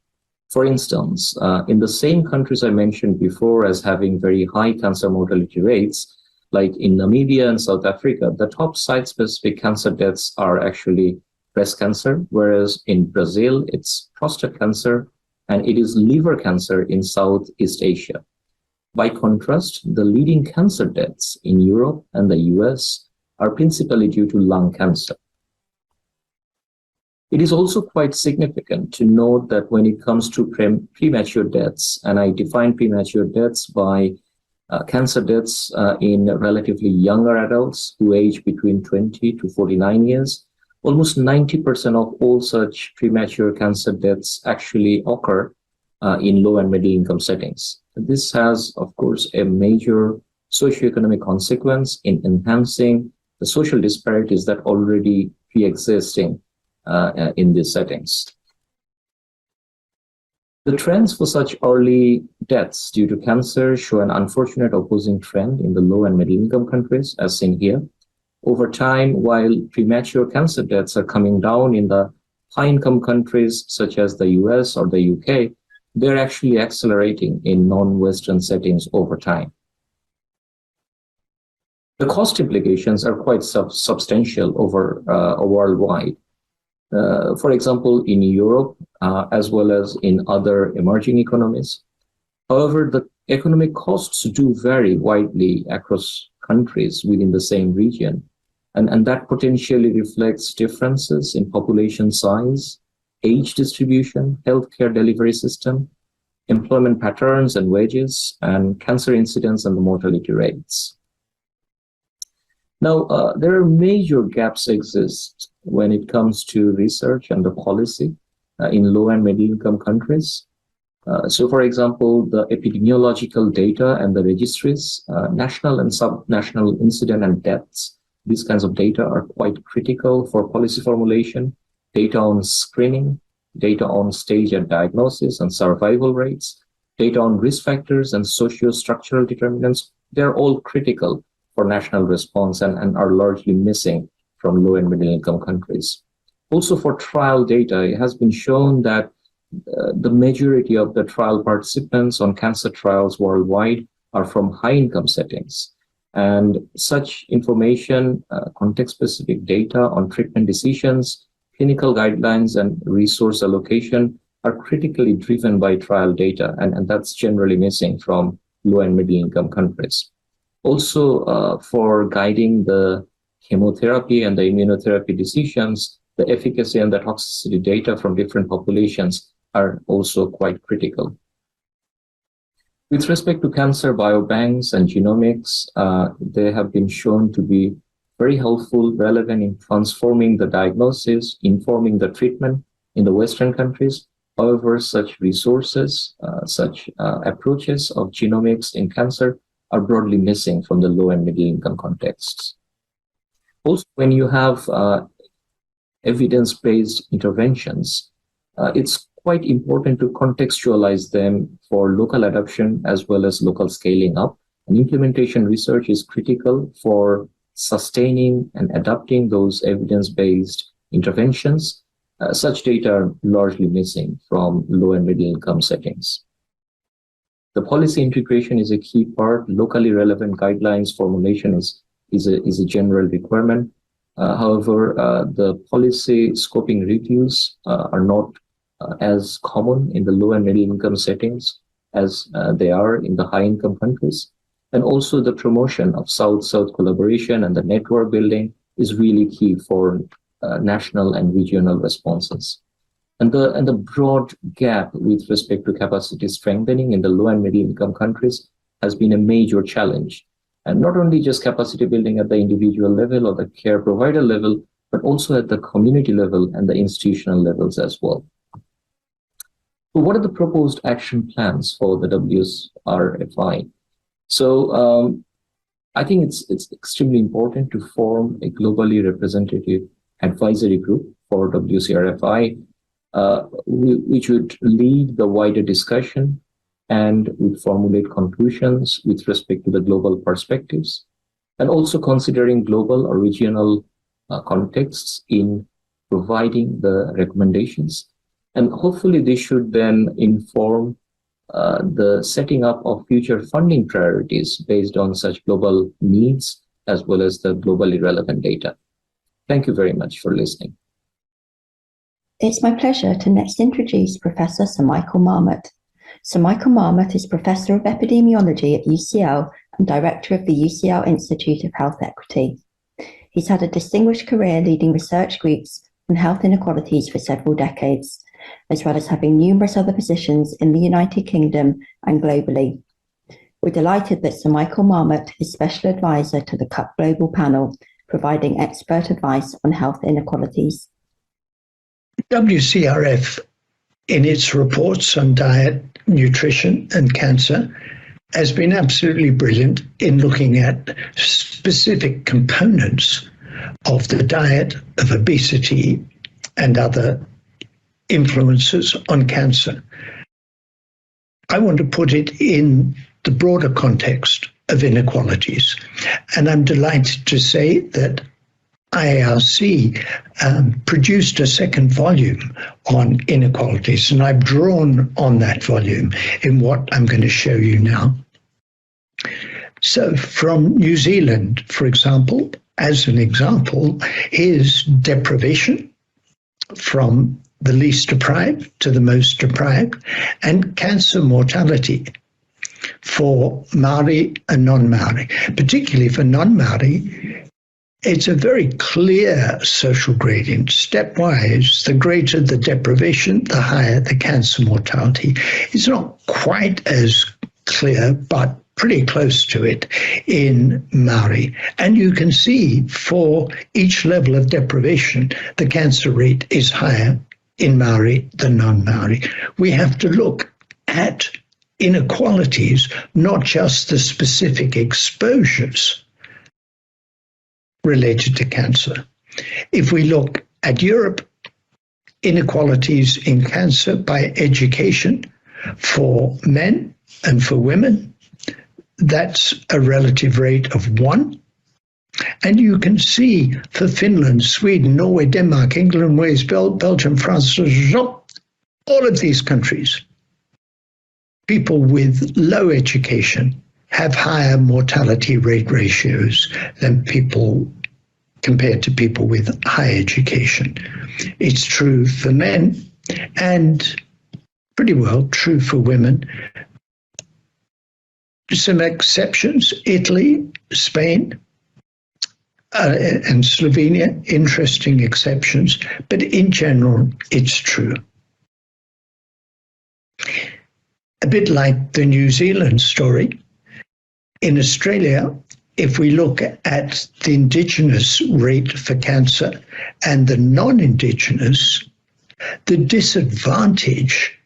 For instance, in the same countries I mentioned before as having very high cancer mortality rates, like in Namibia and South Africa, the top site-specific cancer deaths are actually breast cancer, whereas in Brazil, it's prostate cancer, and it is liver cancer in Southeast Asia. By contrast, the leading cancer deaths in Europe and the US are principally due to lung cancer. It is also quite significant to note that when it comes to premature deaths, and I define premature deaths by cancer deaths in relatively younger adults who age between 20 to 49 years, almost 90% of all such premature cancer deaths actually occur in low and middle income settings. This has, of course, a major socioeconomic consequence in enhancing the social disparities that already pre-existing in these settings. The trends for such early deaths due to cancer show an unfortunate opposing trend in the low and middle income countries, as seen here. Over time, while premature cancer deaths are coming down in the high income countries such as the US or the UK, they're actually accelerating in non-Western settings over time. The cost implications are quite substantial over worldwide. For example, in Europe, as well as in other emerging economies. However, the economic costs do vary widely across countries within the same region, and that potentially reflects differences in population size, age distribution, healthcare delivery system, employment patterns and wages, and cancer incidence and the mortality rates. Now, there are major gaps exist when it comes to research and the policy in low and middle income countries. So, for example, the epidemiological data and the registries, national and subnational incident and deaths, these kinds of data are quite critical for policy formulation, data on screening, data on stage and diagnosis and survival rates, data on risk factors and socio-structural determinants. They're all critical for national response and are largely missing from low and middle income countries. Also for trial data, it has been shown that the majority of the trial participants on cancer trials worldwide are from high income settings. And such information, context-specific data on treatment decisions, clinical guidelines, and resource allocation are critically driven by trial data, and that's generally missing from low and middle income countries. Also, for guiding the chemotherapy and the immunotherapy decisions, the efficacy and the toxicity data from different populations are also quite critical. With respect to cancer biobanks and genomics, they have been shown to be very helpful, relevant in transforming the diagnosis, informing the treatment in the Western countries. However, such resources, such approaches of genomics in cancer are broadly missing from the low and middle income contexts. Also, when you have evidence-based interventions, it's quite important to contextualize them for local adoption as well as local scaling up. And implementation research is critical for sustaining and adapting those evidence-based interventions. Such data are largely missing from low and middle income settings. The policy integration is a key part. Locally relevant guidelines formulation is a general requirement. However, the policy scoping reviews are not as common in the low and middle income settings as they are in the high income countries. And also the promotion of South-South collaboration and the network building is really key for national and regional responses. And the broad gap with respect to capacity strengthening in the low and middle income countries has been a major challenge. And not only just capacity building at the individual level or the care provider level, but also at the community level and the institutional levels as well. So what are the proposed action plans for the WSRFI? So I think it's extremely important to form a globally representative advisory group for WCRFI, which would lead the wider discussion and would formulate conclusions with respect to the global perspectives, and also considering global or regional contexts in providing the recommendations. And hopefully this should then inform the setting up of future funding priorities based on such global needs as well as the globally relevant data. Thank you very much for listening. It's my pleasure to next introduce Professor Sir Michael Marmot. Sir Michael Marmot is Professor of Epidemiology at UCL and Director of the UCL Institute of Health Equity. He's had a distinguished career leading research groups on health inequalities for several decades, as well as having numerous other positions in the United Kingdom and globally. We're delighted that Sir Michael Marmot is Special Advisor to the CUP Global Panel, providing expert advice on health inequalities. WCRF, in its reports on diet, nutrition and cancer, has been absolutely brilliant in looking at specific components of the diet, of obesity and other influences on cancer. I want to put it in the broader context of inequalities, and I'm delighted to say that IARC produced a second volume on inequalities, and I've drawn on that volume in what I'm going to show you now. So from New Zealand, for example, as an example, is deprivation from the least deprived to the most deprived, and cancer mortality for Maori and non-Maori. Particularly for non-Maori, it's a very clear social gradient. Stepwise, the greater the deprivation, the higher the cancer mortality. It's not quite as clear, but pretty close to it in Maori. And you can see for each level of deprivation, the cancer rate is higher in Maori than non-Maori. We have to look at inequalities, not just the specific exposures related to cancer. If we look at Europe, inequalities in cancer by education for men and for women, that's a relative rate of 1. And you can see for Finland, Sweden, Norway, Denmark, England, Wales, Belgium, France, all of these countries, people with low education have higher mortality rate ratios than people compared to people with high education. It's true for men and pretty well true for women. Some exceptions, Italy, Spain, and Slovenia, interesting exceptions, but in general, it's true. A bit like the New Zealand story, in Australia, if we look at the Indigenous rate for cancer and the non-Indigenous, the disadvantage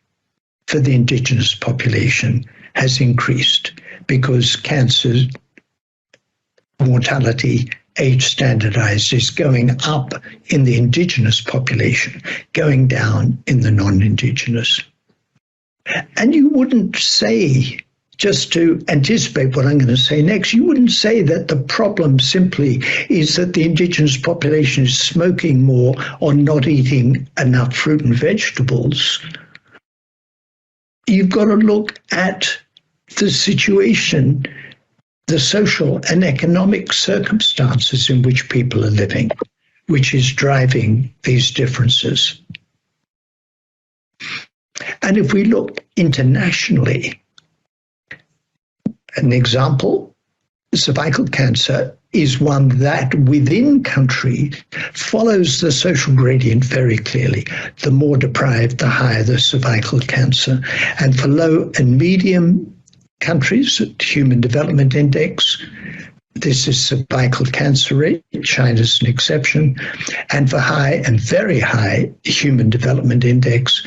for the Indigenous population has increased because cancer mortality, age standardized, is going up in the Indigenous population, going down in the non-Indigenous. And you wouldn't say, just to anticipate what I'm going to say next, you wouldn't say that the problem simply is that the Indigenous population is smoking more or not eating enough fruit and vegetables. You've got to look at the situation, the social and economic circumstances in which people are living, which is driving these differences. And if we look internationally, an example, cervical cancer is one that within country follows the social gradient very clearly. The more deprived, the higher the cervical cancer. And for low and medium countries, Human Development Index, this is cervical cancer rate, China's an exception. And for high and very high Human Development Index,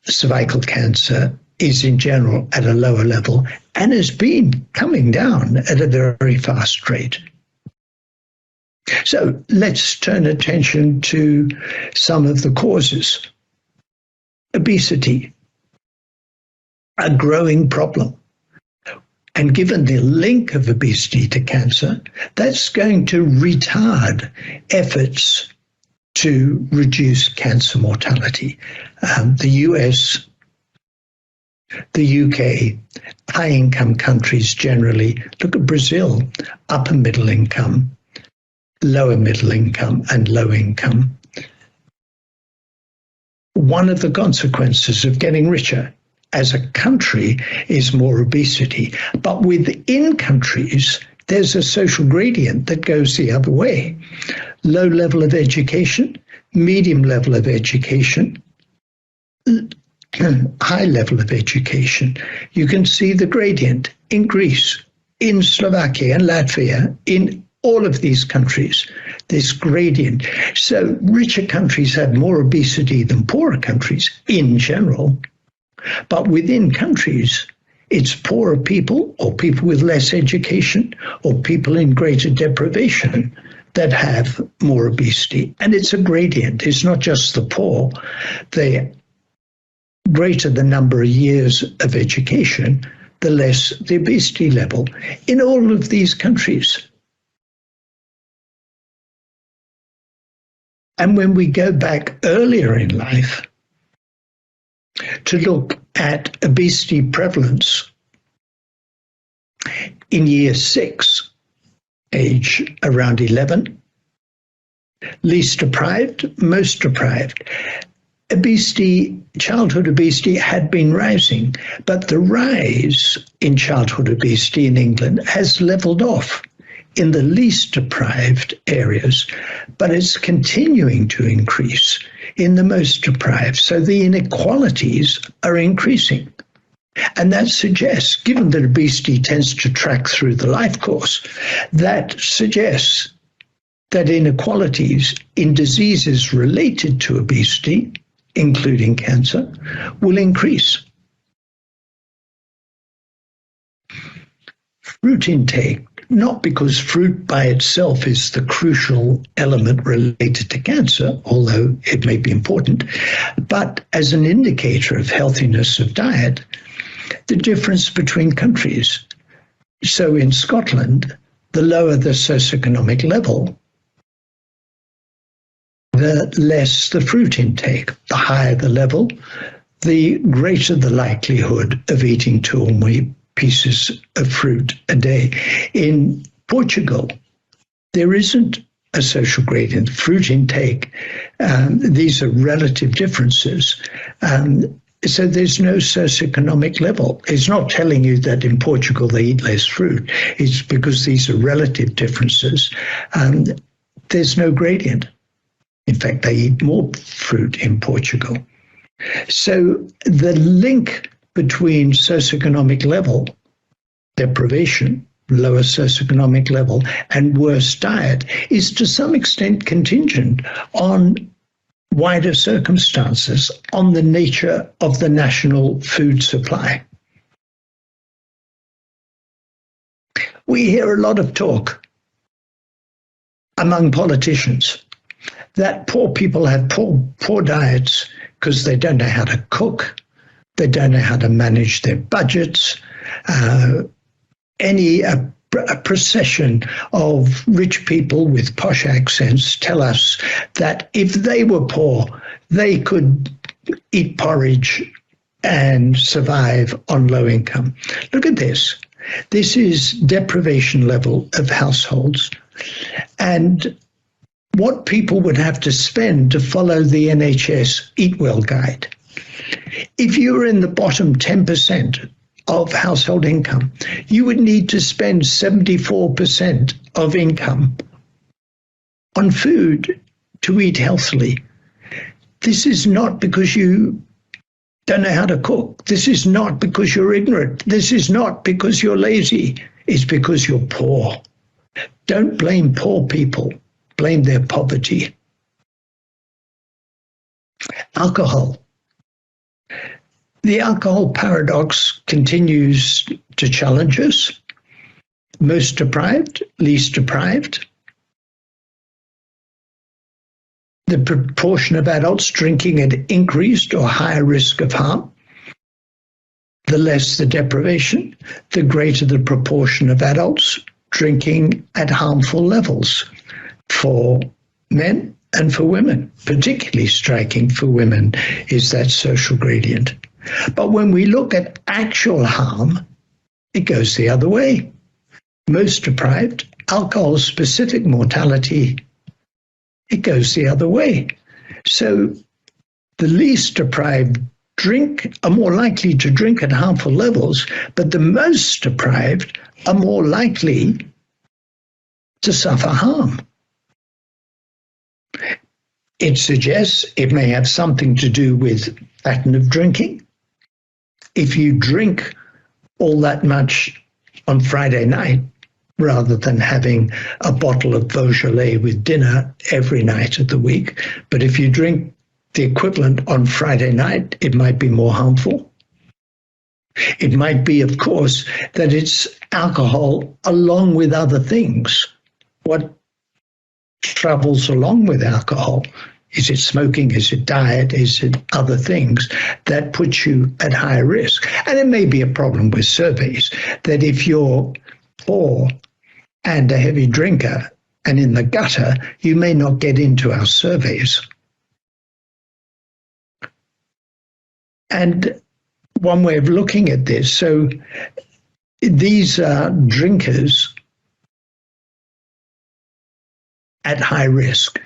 cervical cancer is in general at a lower level and has been coming down at a very fast rate. So let's turn attention to some of the causes. Obesity, a growing problem. And given the link of obesity to cancer, that's going to retard efforts to reduce cancer mortality. The US, the UK, high-income countries generally, look at Brazil, upper middle income, lower middle income, and low income. One of the consequences of getting richer as a country is more obesity. But within countries, there's a social gradient that goes the other way. Low level of education, medium level of education, high level of education. You can see the gradient in Greece, in Slovakia and Latvia, in all of these countries, this gradient. So richer countries have more obesity than poorer countries in general. But within countries, it's poorer people or people with less education or people in greater deprivation that have more obesity. And it's a gradient. It's not just the poor. The greater the number of years of education, the less the obesity level in all of these countries. And when we go back earlier in life to look at obesity prevalence in year 6, age around 11, least deprived, most deprived, obesity, childhood obesity had been rising, but the rise in childhood obesity in England has leveled off in the least deprived areas, but it's continuing to increase in the most deprived. So the inequalities are increasing. And that suggests, given that obesity tends to track through the life course, that suggests that inequalities in diseases related to obesity, including cancer, will increase. Fruit intake, not because fruit by itself is the crucial element related to cancer, although it may be important, but as an indicator of healthiness of diet, the difference between countries. So in Scotland, the lower the socioeconomic level, the less the fruit intake. The higher the level, the greater the likelihood of eating 2 or more pieces of fruit a day. In Portugal, there isn't a social gradient. Fruit intake, these are relative differences. So there's no socioeconomic level. It's not telling you that in Portugal they eat less fruit. It's because these are relative differences. There's no gradient. In fact, they eat more fruit in Portugal. So the link between socioeconomic level, deprivation, lower socioeconomic level, and worse diet is to some extent contingent on wider circumstances, on the nature of the national food supply. We hear a lot of talk among politicians that poor people have poor diets because they don't know how to cook, they don't know how to manage their budgets. A procession of rich people with posh accents tell us that if they were poor, they could eat porridge and survive on low income. Look at this. This is deprivation level of households and what people would have to spend to follow the NHS Eat Well guide. If you were in the bottom 10% of household income, you would need to spend 74% of income on food to eat healthily. This is not because you don't know how to cook. This is not because you're ignorant. This is not because you're lazy. It's because you're poor. Don't blame poor people. Blame their poverty. Alcohol. The alcohol paradox continues to challenge us. Most deprived, least deprived. The proportion of adults drinking at increased or higher risk of harm. The less the deprivation, the greater the proportion of adults drinking at harmful levels for men and for women. Particularly striking for women is that social gradient. But when we look at actual harm, it goes the other way. Most deprived, alcohol-specific mortality, it goes the other way. So the least deprived are more likely to drink at harmful levels, but the most deprived are more likely to suffer harm. It suggests it may have something to do with pattern of drinking. If you drink all that much on Friday night, rather than having a bottle of Beaujolais with dinner every night of the week, but if you drink the equivalent on Friday night, it might be more harmful. It might be, of course, that it's alcohol along with other things. What travels along with alcohol? Is it smoking? Is it diet? Is it other things that put you at higher risk? And it may be a problem with surveys that if you're poor and a heavy drinker and in the gutter, you may not get into our surveys. And one way of looking at this, so these are drinkers at high risk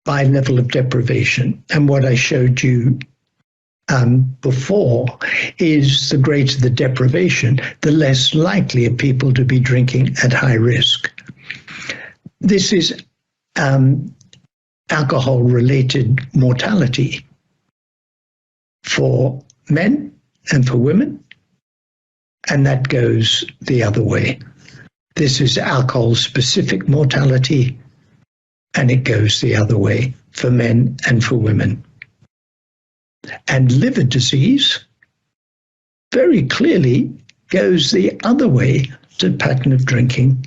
by level of deprivation. And what I showed you before is the greater the deprivation, the less likely are people to be drinking at high risk. This is alcohol-related mortality for men and for women, and that goes the other way. This is alcohol-specific mortality, and it goes the other way for men and for women. And liver disease very clearly goes the other way to pattern of drinking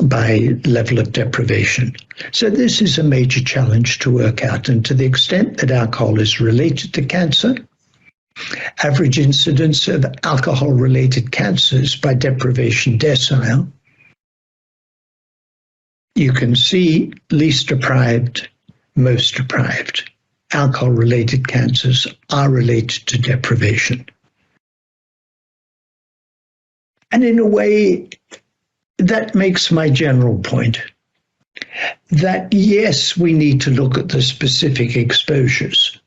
by level of deprivation. So this is a major challenge to work out. And to the extent that alcohol is related to cancer, average incidence of alcohol-related cancers by deprivation decile, you can see least deprived, most deprived. Alcohol-related cancers are related to deprivation. And in a way, that makes my general point that yes, we need to look at the specific exposures,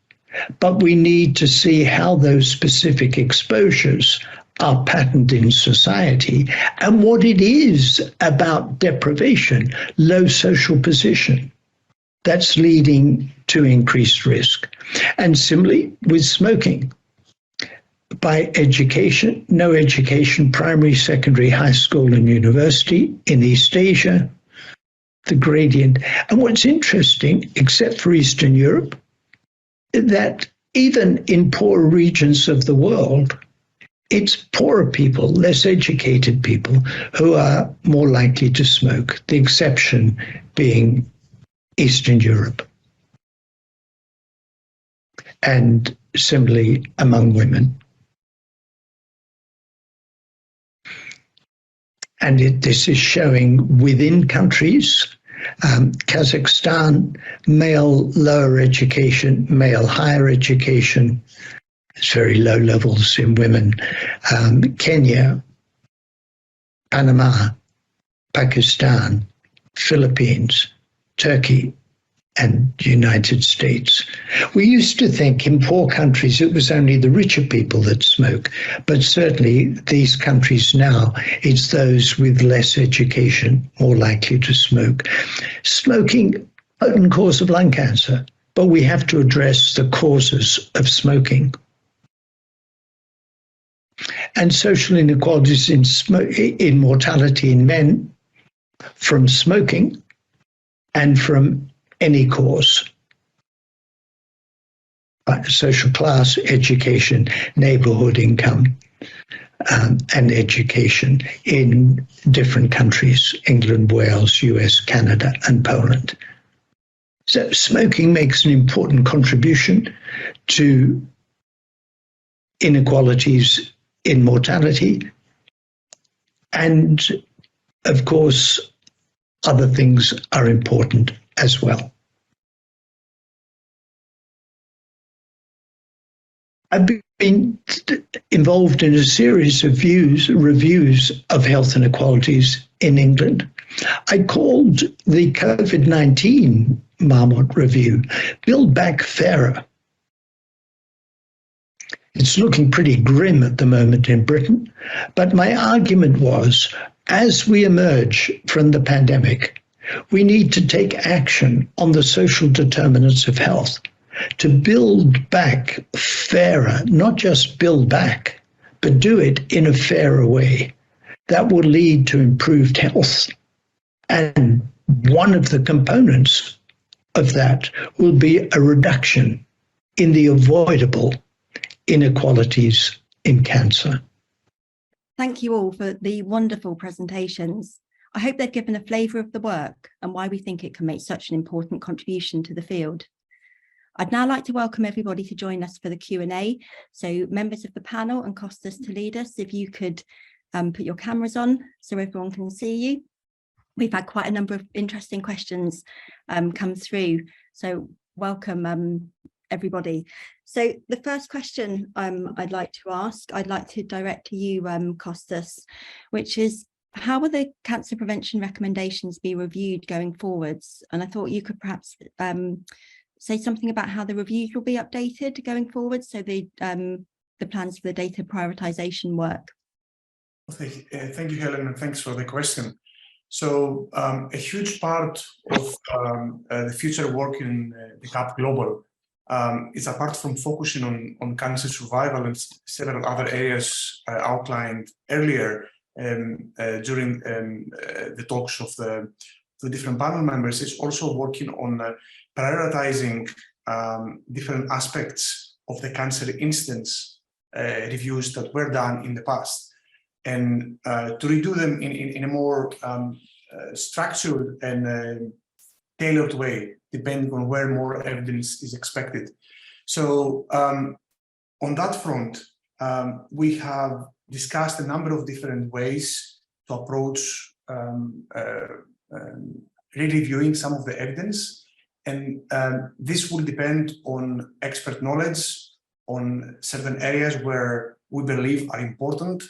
but we need to see how those specific exposures are patterned in society and what it is about deprivation, low social position, that's leading to increased risk. And similarly with smoking, by education, no education, primary, secondary, high school and university in East Asia, the gradient. And what's interesting, except for Eastern Europe, that even in poorer regions of the world, it's poorer people, less educated people who are more likely to smoke, the exception being Eastern Europe. And similarly among women. And this is showing within countries, Kazakhstan, male lower education, male higher education, it's very low levels in women. Kenya, Panama, Pakistan, Philippines, Turkey, and United States. We used to think in poor countries it was only the richer people that smoke, but certainly these countries now, it's those with less education more likely to smoke. Smoking, potent cause of lung cancer, but we have to address the causes of smoking. And social inequalities in mortality in men from smoking and from any cause, social class, education, neighborhood income, and education in different countries, England, Wales, US, Canada, and Poland. So smoking makes an important contribution to inequalities in mortality. And of course, other things are important as well. I've been involved in a series of reviews of health inequalities in England. I called the COVID-19 Marmot Review, Build Back Fairer. It's looking pretty grim at the moment in Britain. But my argument was, as we emerge from the pandemic, we need to take action on the social determinants of health to build back fairer, not just build back, but do it in a fairer way. That will lead to improved health. And one of the components of that will be a reduction in the avoidable inequalities in cancer. Thank you all for the wonderful presentations. I hope they've given a flavour of the work and why we think it can make such an important contribution to the field. I'd now like to welcome everybody to join us for the Q&A. So members of the panel and Costas to lead us, if you could put your cameras on so everyone can see you. We've had quite a number of interesting questions come through. So welcome everybody. So the first question I'd like to ask, I'd like to direct to you, Costas, which is, how will the cancer prevention recommendations be reviewed going forwards? And I thought you could perhaps say something about how the reviews will be updated going forward, so the plans for the data prioritization work. Thank you, Helen, and thanks for the question. So a huge part of the future work in the CAP Global is, apart from focusing on cancer survival and several other areas outlined earlier during the talks of the different panel members, is also working on prioritizing different aspects of the cancer incidence reviews that were done in the past, and to redo them in a more structured and tailored way, depending on where more evidence is expected. So on that front, we have discussed a number of different ways to approach re-reviewing some of the evidence. And this will depend on expert knowledge on certain areas where we believe are important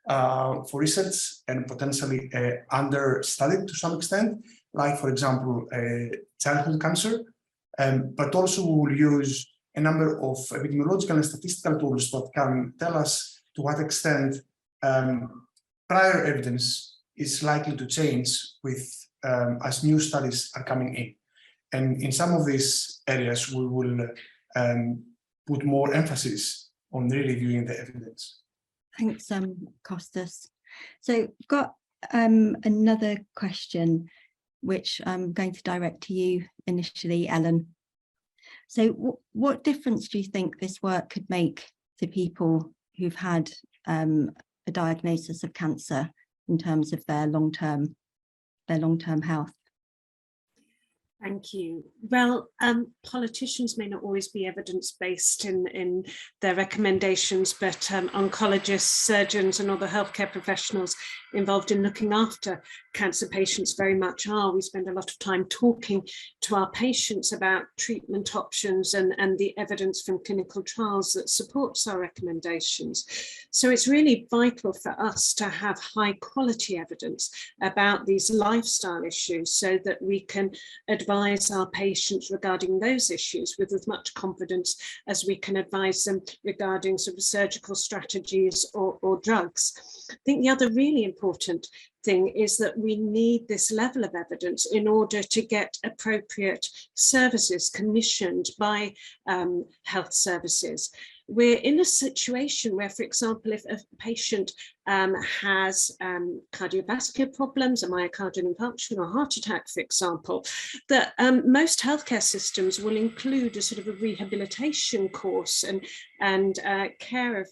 for research and potentially understudied to some extent, like, for example, childhood cancer. But also we will use a number of epidemiological and statistical tools that can tell us to what extent prior evidence is likely to change with as new studies are coming in. And in some of these areas, we will put more emphasis on re-reviewing the evidence. Thanks, Costas. So we've got another question, which I'm going to direct to you initially, Ellen. So what difference do you think this work could make to people who've had a diagnosis of cancer in terms of their long-term health? Thank you. Well, politicians may not always be evidence-based in their recommendations, but oncologists, surgeons and other healthcare professionals involved in looking after cancer patients very much are. We spend a lot of time talking to our patients about treatment options and the evidence from clinical trials that supports our recommendations. So it's really vital for us to have high quality evidence about these lifestyle issues so that we can advise our patients regarding those issues with as much confidence as we can advise them regarding sort of surgical strategies or drugs. I think the other really important thing is that we need this level of evidence in order to get appropriate services commissioned by health services. We're in a situation where, for example, if a patient has cardiovascular problems, a myocardial infarction or heart attack, for example, that most healthcare systems will include a sort of a rehabilitation course and care of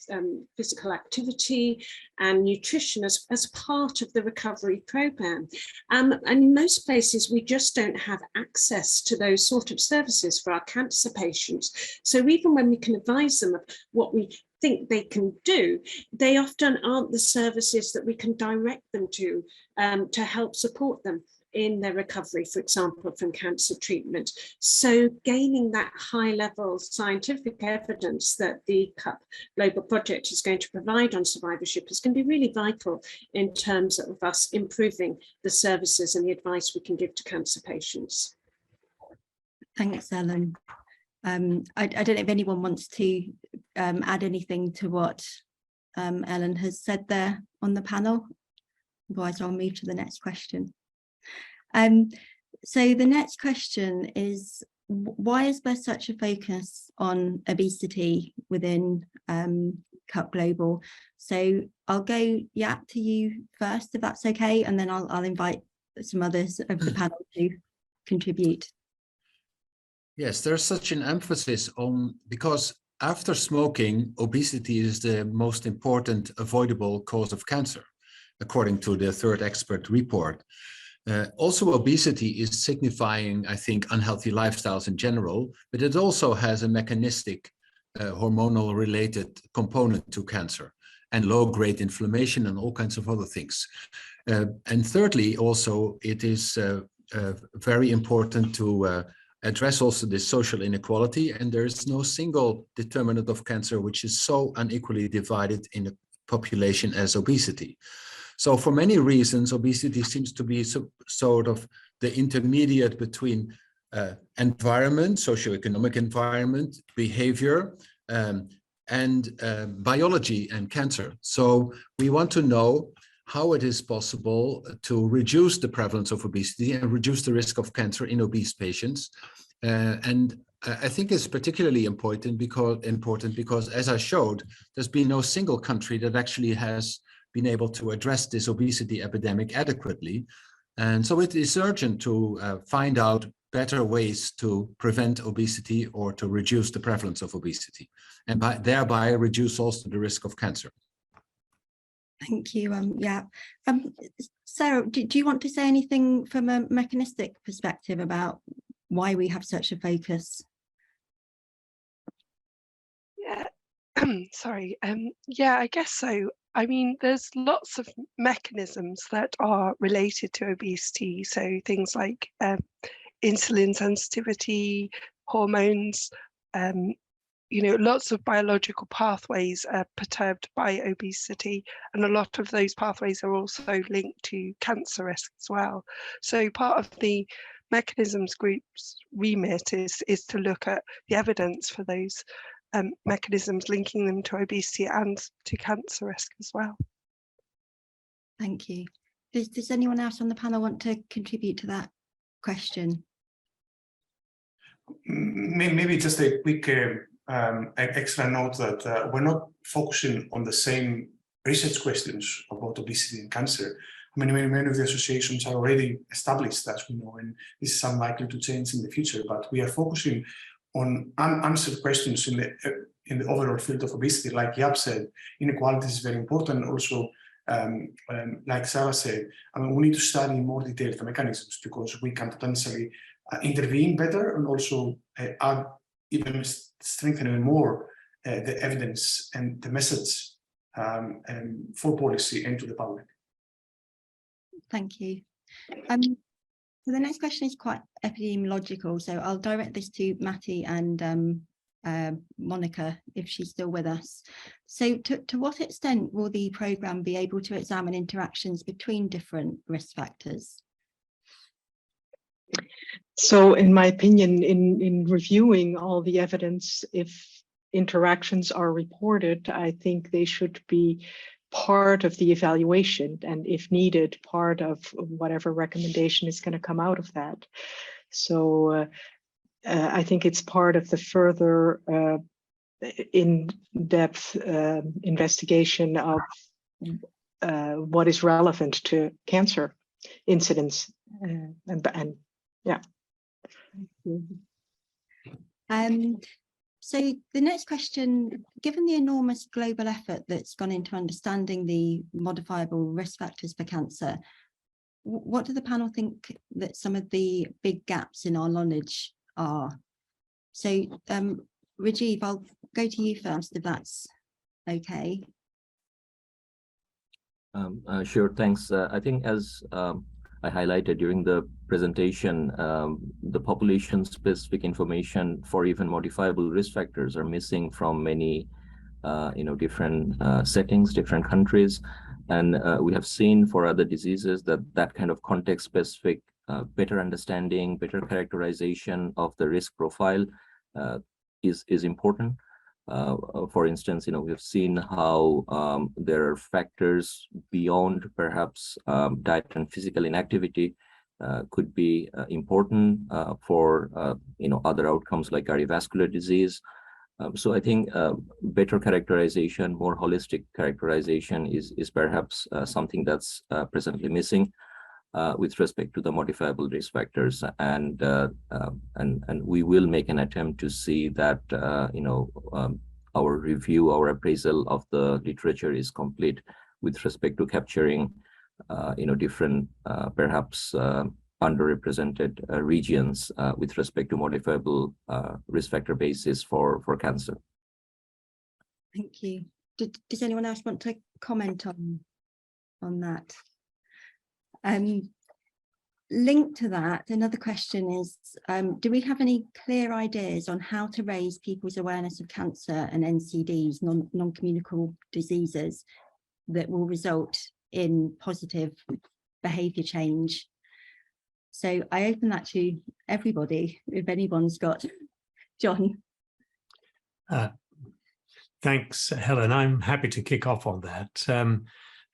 physical activity and nutrition as part of the recovery program. And in most places, we just don't have access to those sort of services for our cancer patients. So even when we can advise them of what we think they can do, they often aren't the services that we can direct them to help support them in their recovery, for example, from cancer treatment. So gaining that high level scientific evidence that the CUP Global Project is going to provide on survivorship is going to be really vital in terms of us improving the services and the advice we can give to cancer patients. Thanks, Ellen. I don't know if anyone wants to add anything to what Ellen has said there on the panel. Otherwise, I'll move to the next question. So the next question is, why is there such a focus on obesity within CUP Global? So I'll go, Jaap, to you first, if that's okay, and then I'll invite some others of the panel to contribute. Yes, there's such an emphasis on, because after smoking, obesity is the most important avoidable cause of cancer, according to the third expert report. Also, obesity is signifying, I think, unhealthy lifestyles in general, but it also has a mechanistic hormonal related component to cancer and low-grade inflammation and all kinds of other things. And thirdly, also, it is very important to address also this social inequality, and there is no single determinant of cancer which is so unequally divided in a population as obesity. So for many reasons, obesity seems to be sort of the intermediate between environment, socioeconomic environment, behavior, and biology and cancer. So we want to know how it is possible to reduce the prevalence of obesity and reduce the risk of cancer in obese patients. And I think it's particularly important because, as I showed, there's been no single country that actually has been able to address this obesity epidemic adequately. And so it is urgent to find out better ways to prevent obesity or to reduce the prevalence of obesity, and thereby reduce also the risk of cancer. Thank you, Jaap. Sarah, do you want to say anything from a mechanistic perspective about why we have such a focus? Yeah, sorry. Yeah, I guess so. I mean, there's lots of mechanisms that are related to obesity. So things like insulin sensitivity, hormones, you know, lots of biological pathways are perturbed by obesity, and a lot of those pathways are also linked to cancer risk as well. So part of the mechanisms group's remit is to look at the evidence for those mechanisms, linking them to obesity and to cancer risk as well. Thank you. Does anyone else on the panel want to contribute to that question? Maybe just a quick extra note that we're not focusing on the same research questions about obesity and cancer. I mean, many of the associations are already established, as we know, and this is unlikely to change in the future, but we are focusing on unanswered questions in the overall field of obesity. Like Jaap said, inequalities is very important. Also, like Sarah said, I mean, we need to study in more detail the mechanisms, because we can potentially intervene better and also add even strengthen even more the evidence and the message for policy and to the public. Thank you. So the next question is quite epidemiological, so I'll direct this to Matty and Monica, if she's still with us. So to what extent will the programme be able to examine interactions between different risk factors? So in my opinion, in reviewing all the evidence, if interactions are reported, I think they should be part of the evaluation, and if needed, part of whatever recommendation is going to come out of that. So I think it's part of the further in-depth investigation of what is relevant to cancer incidence, and yeah. So the next question, given the enormous global effort that's gone into understanding the modifiable risk factors for cancer, what do the panel think that some of the big gaps in our knowledge are? So Rajiv, I'll go to you first, if that's okay. Sure, thanks. I think as I highlighted during the presentation, the population-specific information for even modifiable risk factors are missing from many, different settings, different countries, and we have seen for other diseases that kind of context-specific, better understanding, better characterization of the risk profile is important. For instance, we've seen how there are factors beyond perhaps diet and physical inactivity could be important for other outcomes like cardiovascular disease. So I think better characterization, more holistic characterization is perhaps something that's presently missing with respect to the modifiable risk factors, and we will make an attempt to see that our review, our appraisal of the literature is complete with respect to capturing different perhaps underrepresented regions with respect to modifiable risk factor basis for cancer. Thank you. Does anyone else want to comment on that? Linked to that, another question is, do we have any clear ideas on how to raise people's awareness of cancer and NCDs, non-communicable diseases, that will result in positive behaviour change? So I open that to everybody, if anyone's got. John. Thanks, Helen. I'm happy to kick off on that.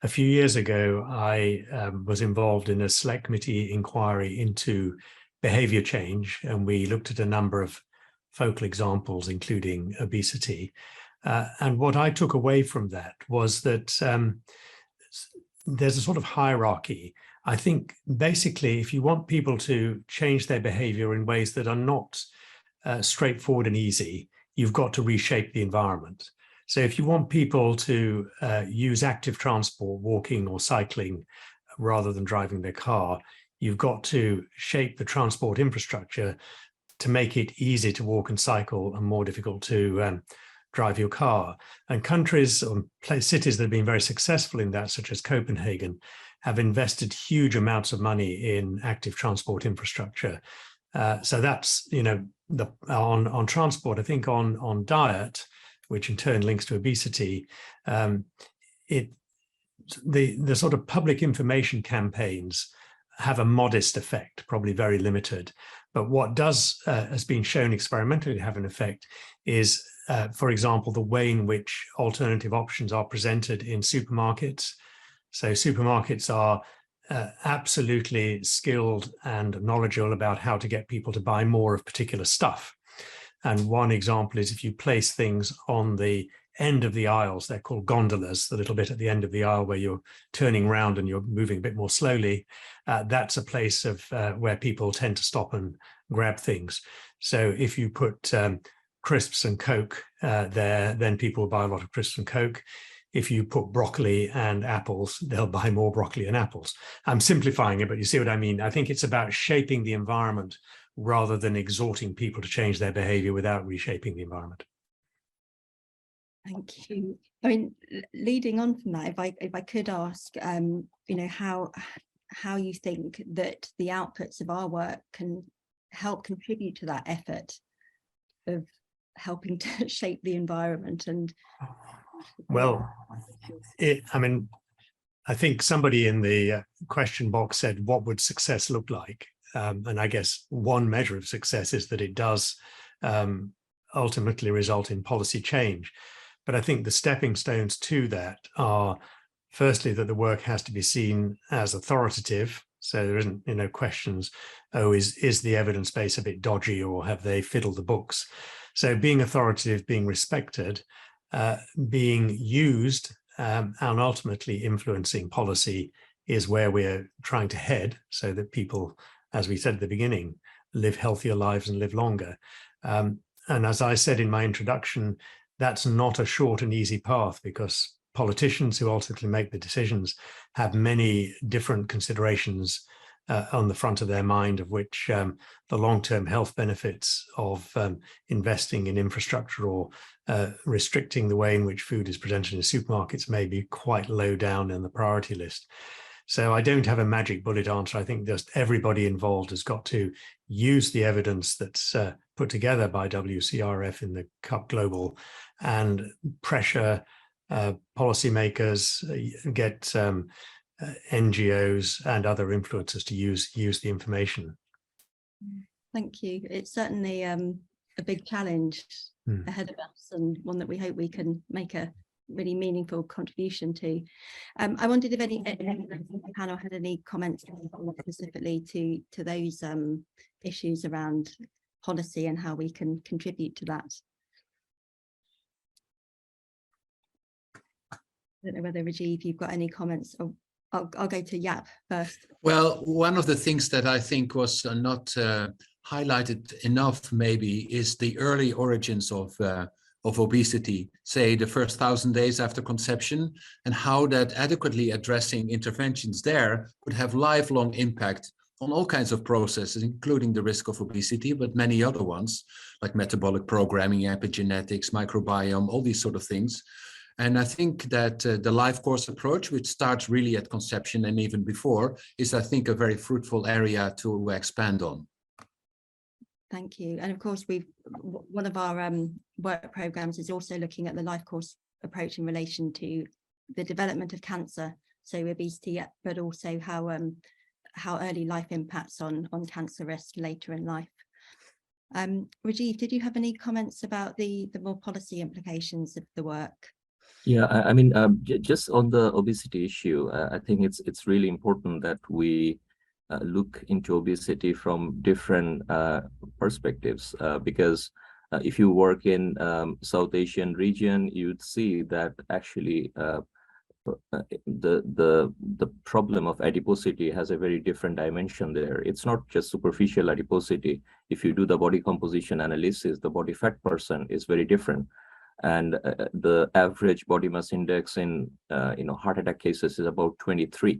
A few years ago, I was involved in a select committee inquiry into behaviour change, and we looked at a number of focal examples, including obesity. And what I took away from that was that there's a sort of hierarchy. I think basically, if you want people to change their behaviour in ways that are not straightforward and easy, you've got to reshape the environment. So if you want people to use active transport, walking or cycling, rather than driving their car, you've got to shape the transport infrastructure to make it easy to walk and cycle and more difficult to drive your car. And countries or cities that have been very successful in that, such as Copenhagen, have invested huge amounts of money in active transport infrastructure. So that's, on transport. I think on diet, which in turn links to obesity, the sort of public information campaigns have a modest effect, probably very limited. But what has been shown experimentally to have an effect is, for example, the way in which alternative options are presented in supermarkets. So supermarkets are absolutely skilled and knowledgeable about how to get people to buy more of particular stuff. And one example is if you place things on the end of the aisles, they're called gondolas, the little bit at the end of the aisle where you're turning around and you're moving a bit more slowly. That's a place where people tend to stop and grab things. So if you put crisps and Coke there, then people will buy a lot of crisps and Coke. If you put broccoli and apples, they'll buy more broccoli and apples. I'm simplifying it, but you see what I mean. I think it's about shaping the environment rather than exhorting people to change their behavior without reshaping the environment. Thank you. I mean, leading on from that, if I could ask, how you think that the outputs of our work can help contribute to that effort of helping to shape the environment. And well, I think somebody in the question box said, what would success look like? And I guess one measure of success is that it does ultimately result in policy change. But I think the stepping stones to that are, firstly, that the work has to be seen as authoritative. So there isn't, questions, is the evidence base a bit dodgy or have they fiddled the books? So being authoritative, being respected, being used, and ultimately influencing policy is where we're trying to head so that people, as we said at the beginning, live healthier lives and live longer. And as I said in my introduction, that's not a short and easy path because politicians who ultimately make the decisions have many different considerations on the front of their mind, of which the long-term health benefits of investing in infrastructure or restricting the way in which food is presented in supermarkets may be quite low down in the priority list. So I don't have a magic bullet answer. I think just everybody involved has got to use the evidence that's put together by WCRF in the CUP Global and pressure policymakers, get NGOs and other influencers to use the information. Thank you. It's certainly a big challenge ahead of us, and one that we hope we can make a really meaningful contribution to. I wondered if any members of the panel had any comments specifically to those issues around policy and how we can contribute to that. I don't know whether, Rajiv, you've got any comments. I'll go to Jaap first. Well, one of the things that I think was not highlighted enough maybe is the early origins of obesity, say the first 1,000 days after conception, and how that adequately addressing interventions there would have lifelong impact on all kinds of processes, including the risk of obesity, but many other ones like metabolic programming, epigenetics, microbiome, all these sort of things. And I think that the life course approach, which starts really at conception and even before, is, I think, a very fruitful area to expand on. Thank you. And of course, one of our work programs is also looking at the life course approach in relation to the development of cancer, so obesity, but also how early life impacts on cancer risk later in life. Rajiv, did you have any comments about the more policy implications of the work? Yeah, I mean, just on the obesity issue, I think it's really important that we look into obesity from different perspectives, because if you work in South Asian region, you'd see that actually the problem of adiposity has a very different dimension there. It's not just superficial adiposity. If you do the body composition analysis, the body fat percent is very different. And the average body mass index in heart attack cases is about 23.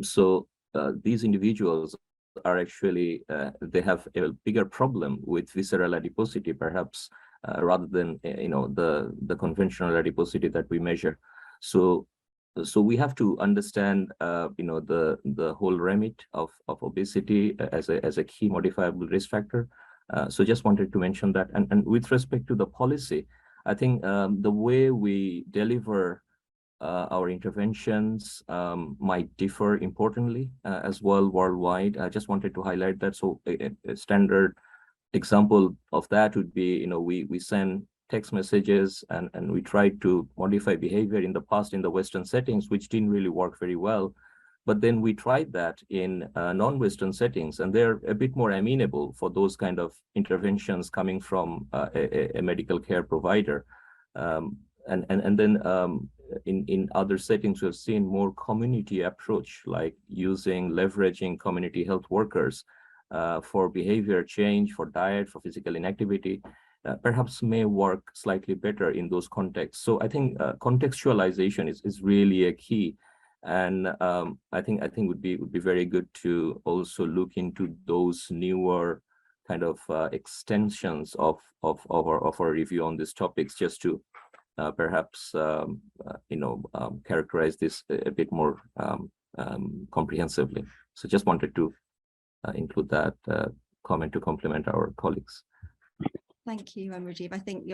So these individuals are actually they have a bigger problem with visceral adiposity, perhaps rather than the conventional adiposity that we measure. So we have to understand the whole remit of obesity as a key modifiable risk factor. So just wanted to mention that. And with respect to the policy, I think the way we deliver our interventions might differ importantly as well worldwide. I just wanted to highlight that. So a standard example of that would be, we send text messages and we tried to modify behavior in the past in the Western settings, which didn't really work very well. But then we tried that in non-Western settings, and they're a bit more amenable for those kind of interventions coming from a medical care provider. And then in other settings, we've seen more community approach, like leveraging community health workers for behavior change, for diet, for physical inactivity, perhaps may work slightly better in those contexts. So I think contextualization is really a key. And I think would be very good to also look into those newer kind of extensions of our review on these topics, just to perhaps characterize this a bit more comprehensively. So just wanted to include that comment to complement our colleagues. Thank you, Rajiv. I think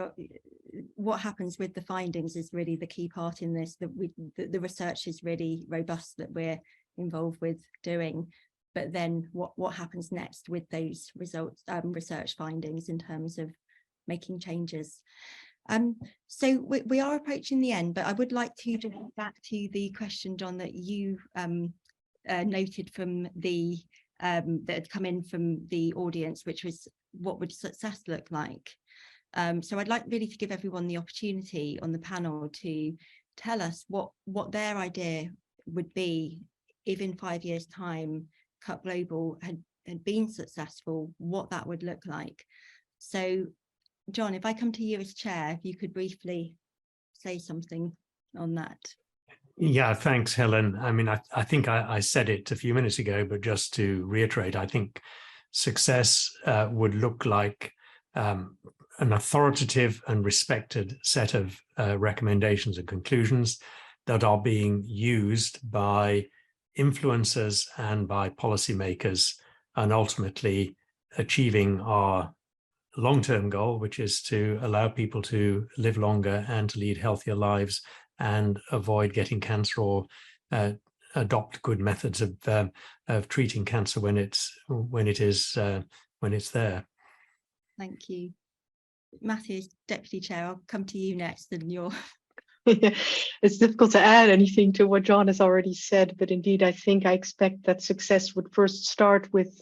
what happens with the findings is really the key part in this. The research is really robust that we're involved with doing, but then what happens next with those results, research findings, in terms of making changes. So we are approaching the end, but I would like to go back to the question, John, that you noted from that had come in from the audience, which was, what would success look like? So I'd like really to give everyone the opportunity on the panel to tell us what their idea would be if in 5 years' time CUP Global had been successful, what that would look like. So John, if I come to you as chair, if you could briefly say something on that. Yeah, thanks, Helen. I mean, I think I said it a few minutes ago, but just to reiterate, I think success would look like an authoritative and respected set of recommendations and conclusions that are being used by influencers and by policymakers, and ultimately achieving our long-term goal, which is to allow people to live longer and to lead healthier lives and avoid getting cancer, or adopt good methods of treating cancer when it's there. Thank you. Matty, as Deputy Chair, I'll come to you next, and you're... It's difficult to add anything to what John has already said, but indeed, I expect that success would first start with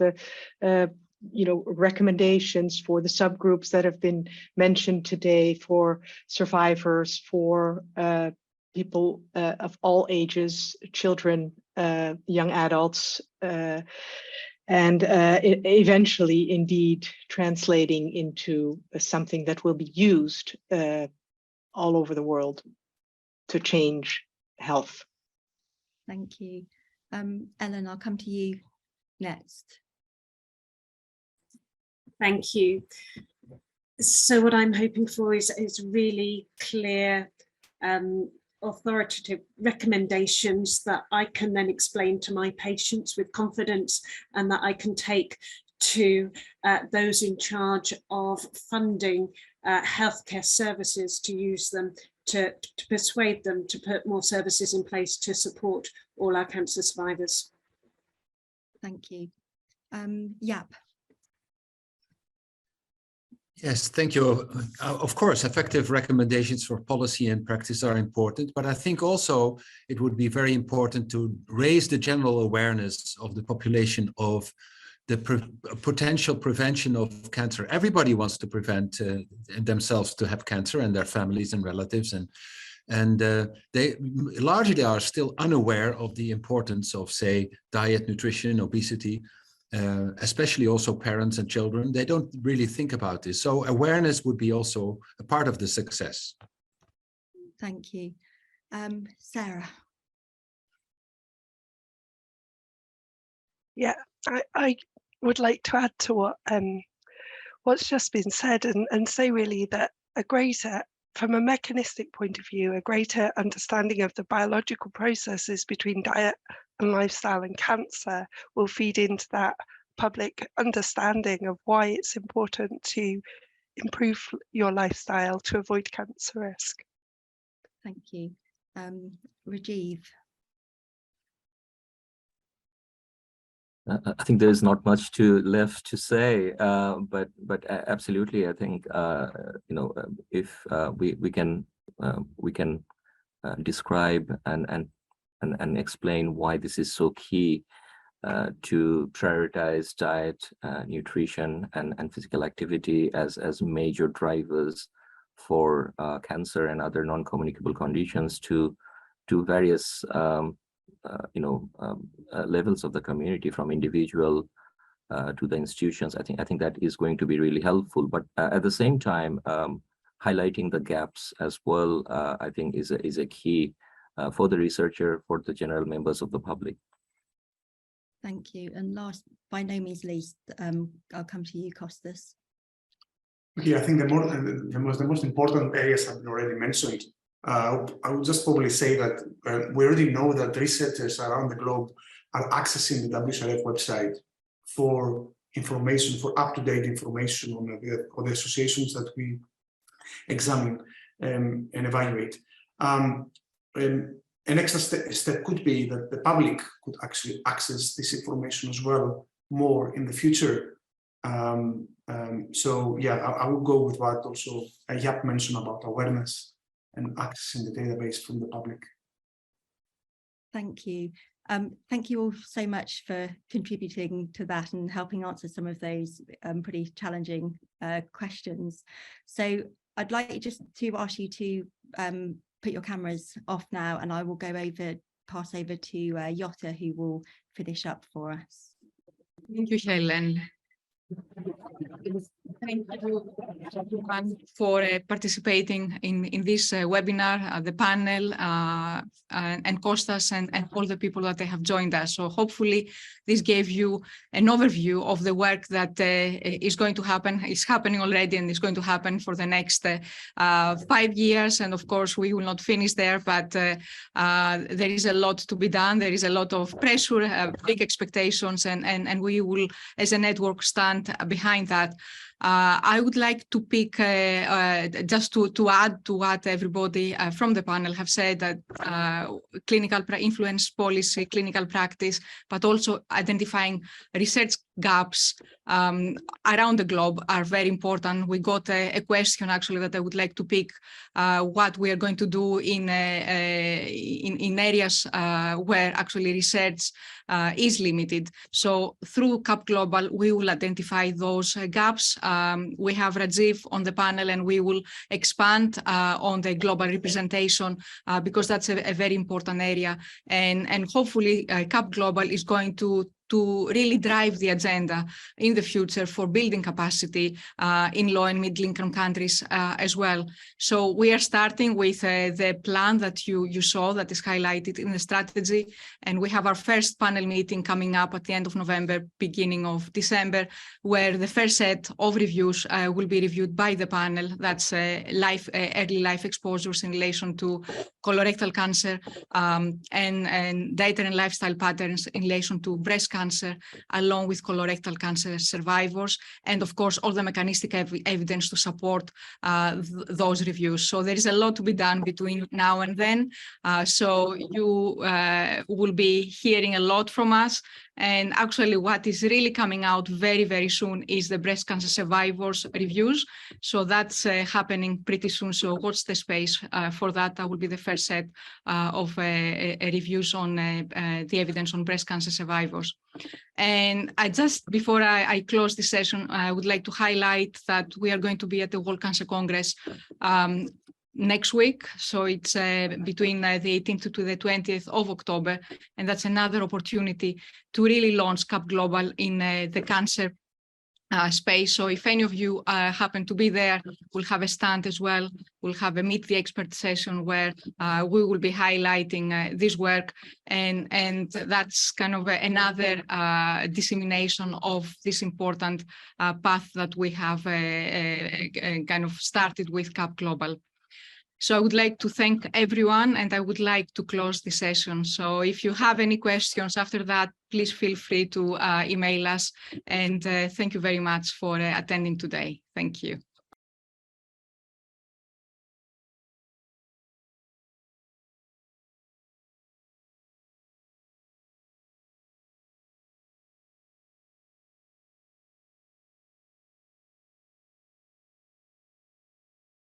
recommendations for the subgroups that have been mentioned today, for survivors, for people of all ages, children, young adults, and eventually, indeed, translating into something that will be used all over the world to change health. Thank you. Ellen, I'll come to you next. Thank you. So what I'm hoping for is really clear, authoritative recommendations that I can then explain to my patients with confidence, and that I can take to those in charge of funding healthcare services to use them, to persuade them to put more services in place to support all our cancer survivors. Thank you. Jaap. Yes, thank you. Of course, effective recommendations for policy and practice are important, but I think also it would be very important to raise the general awareness of the population of the potential prevention of cancer. Everybody wants to prevent themselves to have cancer, and their families and relatives, and they largely are still unaware of the importance of, say, diet, nutrition, obesity, especially also parents and children. They don't really think about this. So awareness would be also a part of the success. Thank you. Sarah. Yeah, I would like to add to what's just been said, and say really that from a mechanistic point of view, a greater understanding of the biological processes between diet and lifestyle and cancer will feed into that public understanding of why it's important to improve your lifestyle to avoid cancer risk. Thank you. Rajiv. I think there's not much left to say, but absolutely, I think if we can describe and explain why this is so key to prioritize diet, nutrition, and physical activity as major drivers for cancer and other non-communicable conditions to various levels of the community, from individual to the institutions. I think that is going to be really helpful. But at the same time, highlighting the gaps as well, I think is a key for the researcher, for the general members of the public. Thank you. And last, by no means least, I'll come to you, Kostas. Okay, I think the most important areas have been already mentioned. I would just probably say that we already know that researchers around the globe are accessing the WSRF website for information, for up-to-date information on the associations that we examine and evaluate. An extra step could be that the public could actually access this information as well more in the future. So yeah, I will go with what also Jaap mentioned about awareness and accessing the database from the public. Thank you. Thank you all so much for contributing to that and helping answer some of those pretty challenging questions. So I'd like just to ask you to put your cameras off now, and I will pass over to Giota, who will finish up for us. Thank you, Helen. Thank you everyone for participating in this webinar, the panel, and Kostas and all the people that have joined us. So hopefully this gave you an overview of the work that is going to happen, is happening already, and is going to happen for the next 5 years. And of course, we will not finish there, but there is a lot to be done. There is a lot of pressure, big expectations, and we will, as a network, stand behind that. I would like to pick, just to add to what everybody from the panel have said, that clinical influence policy, clinical practice, but also identifying research gaps around the globe are very important. We got a question actually that I would like to pick, what we are going to do in areas where actually research is limited. So through CAP Global, we will identify those gaps. We have Rajiv on the panel, and we will expand on the global representation because that's a very important area. And hopefully CAP Global is going to really drive the agenda in the future for building capacity in low and middle income countries as well. So we are starting with the plan that you saw that is highlighted in the strategy. And we have our first panel meeting coming up at the end of November, beginning of December, where the first set of reviews will be reviewed by the panel. That's early life exposures in relation to colorectal cancer and dietary and lifestyle patterns in relation to breast cancer, along with colorectal cancer survivors, and of course, all the mechanistic evidence to support those reviews. So there is a lot to be done between now and then. So you will be hearing a lot from us. And actually, what is really coming out very, very soon is the breast cancer survivors reviews. So that's happening pretty soon. So watch the space for that. That will be the first set of reviews on the evidence on breast cancer survivors. And before I close this session, I would like to highlight that we are going to be at the World Cancer Congress next week. So it's between the 18th to the 20th of October. And that's another opportunity to really launch CAP Global in the cancer space. So if any of you happen to be there, we'll have a stand as well. We'll have a Meet the Expert session where we will be highlighting this work. And that's kind of another dissemination of this important path that we have kind of started with CAP Global. So I would like to thank everyone, and I would like to close the session. So if you have any questions after that, please feel free to email us. And thank you very much for attending today. Thank you.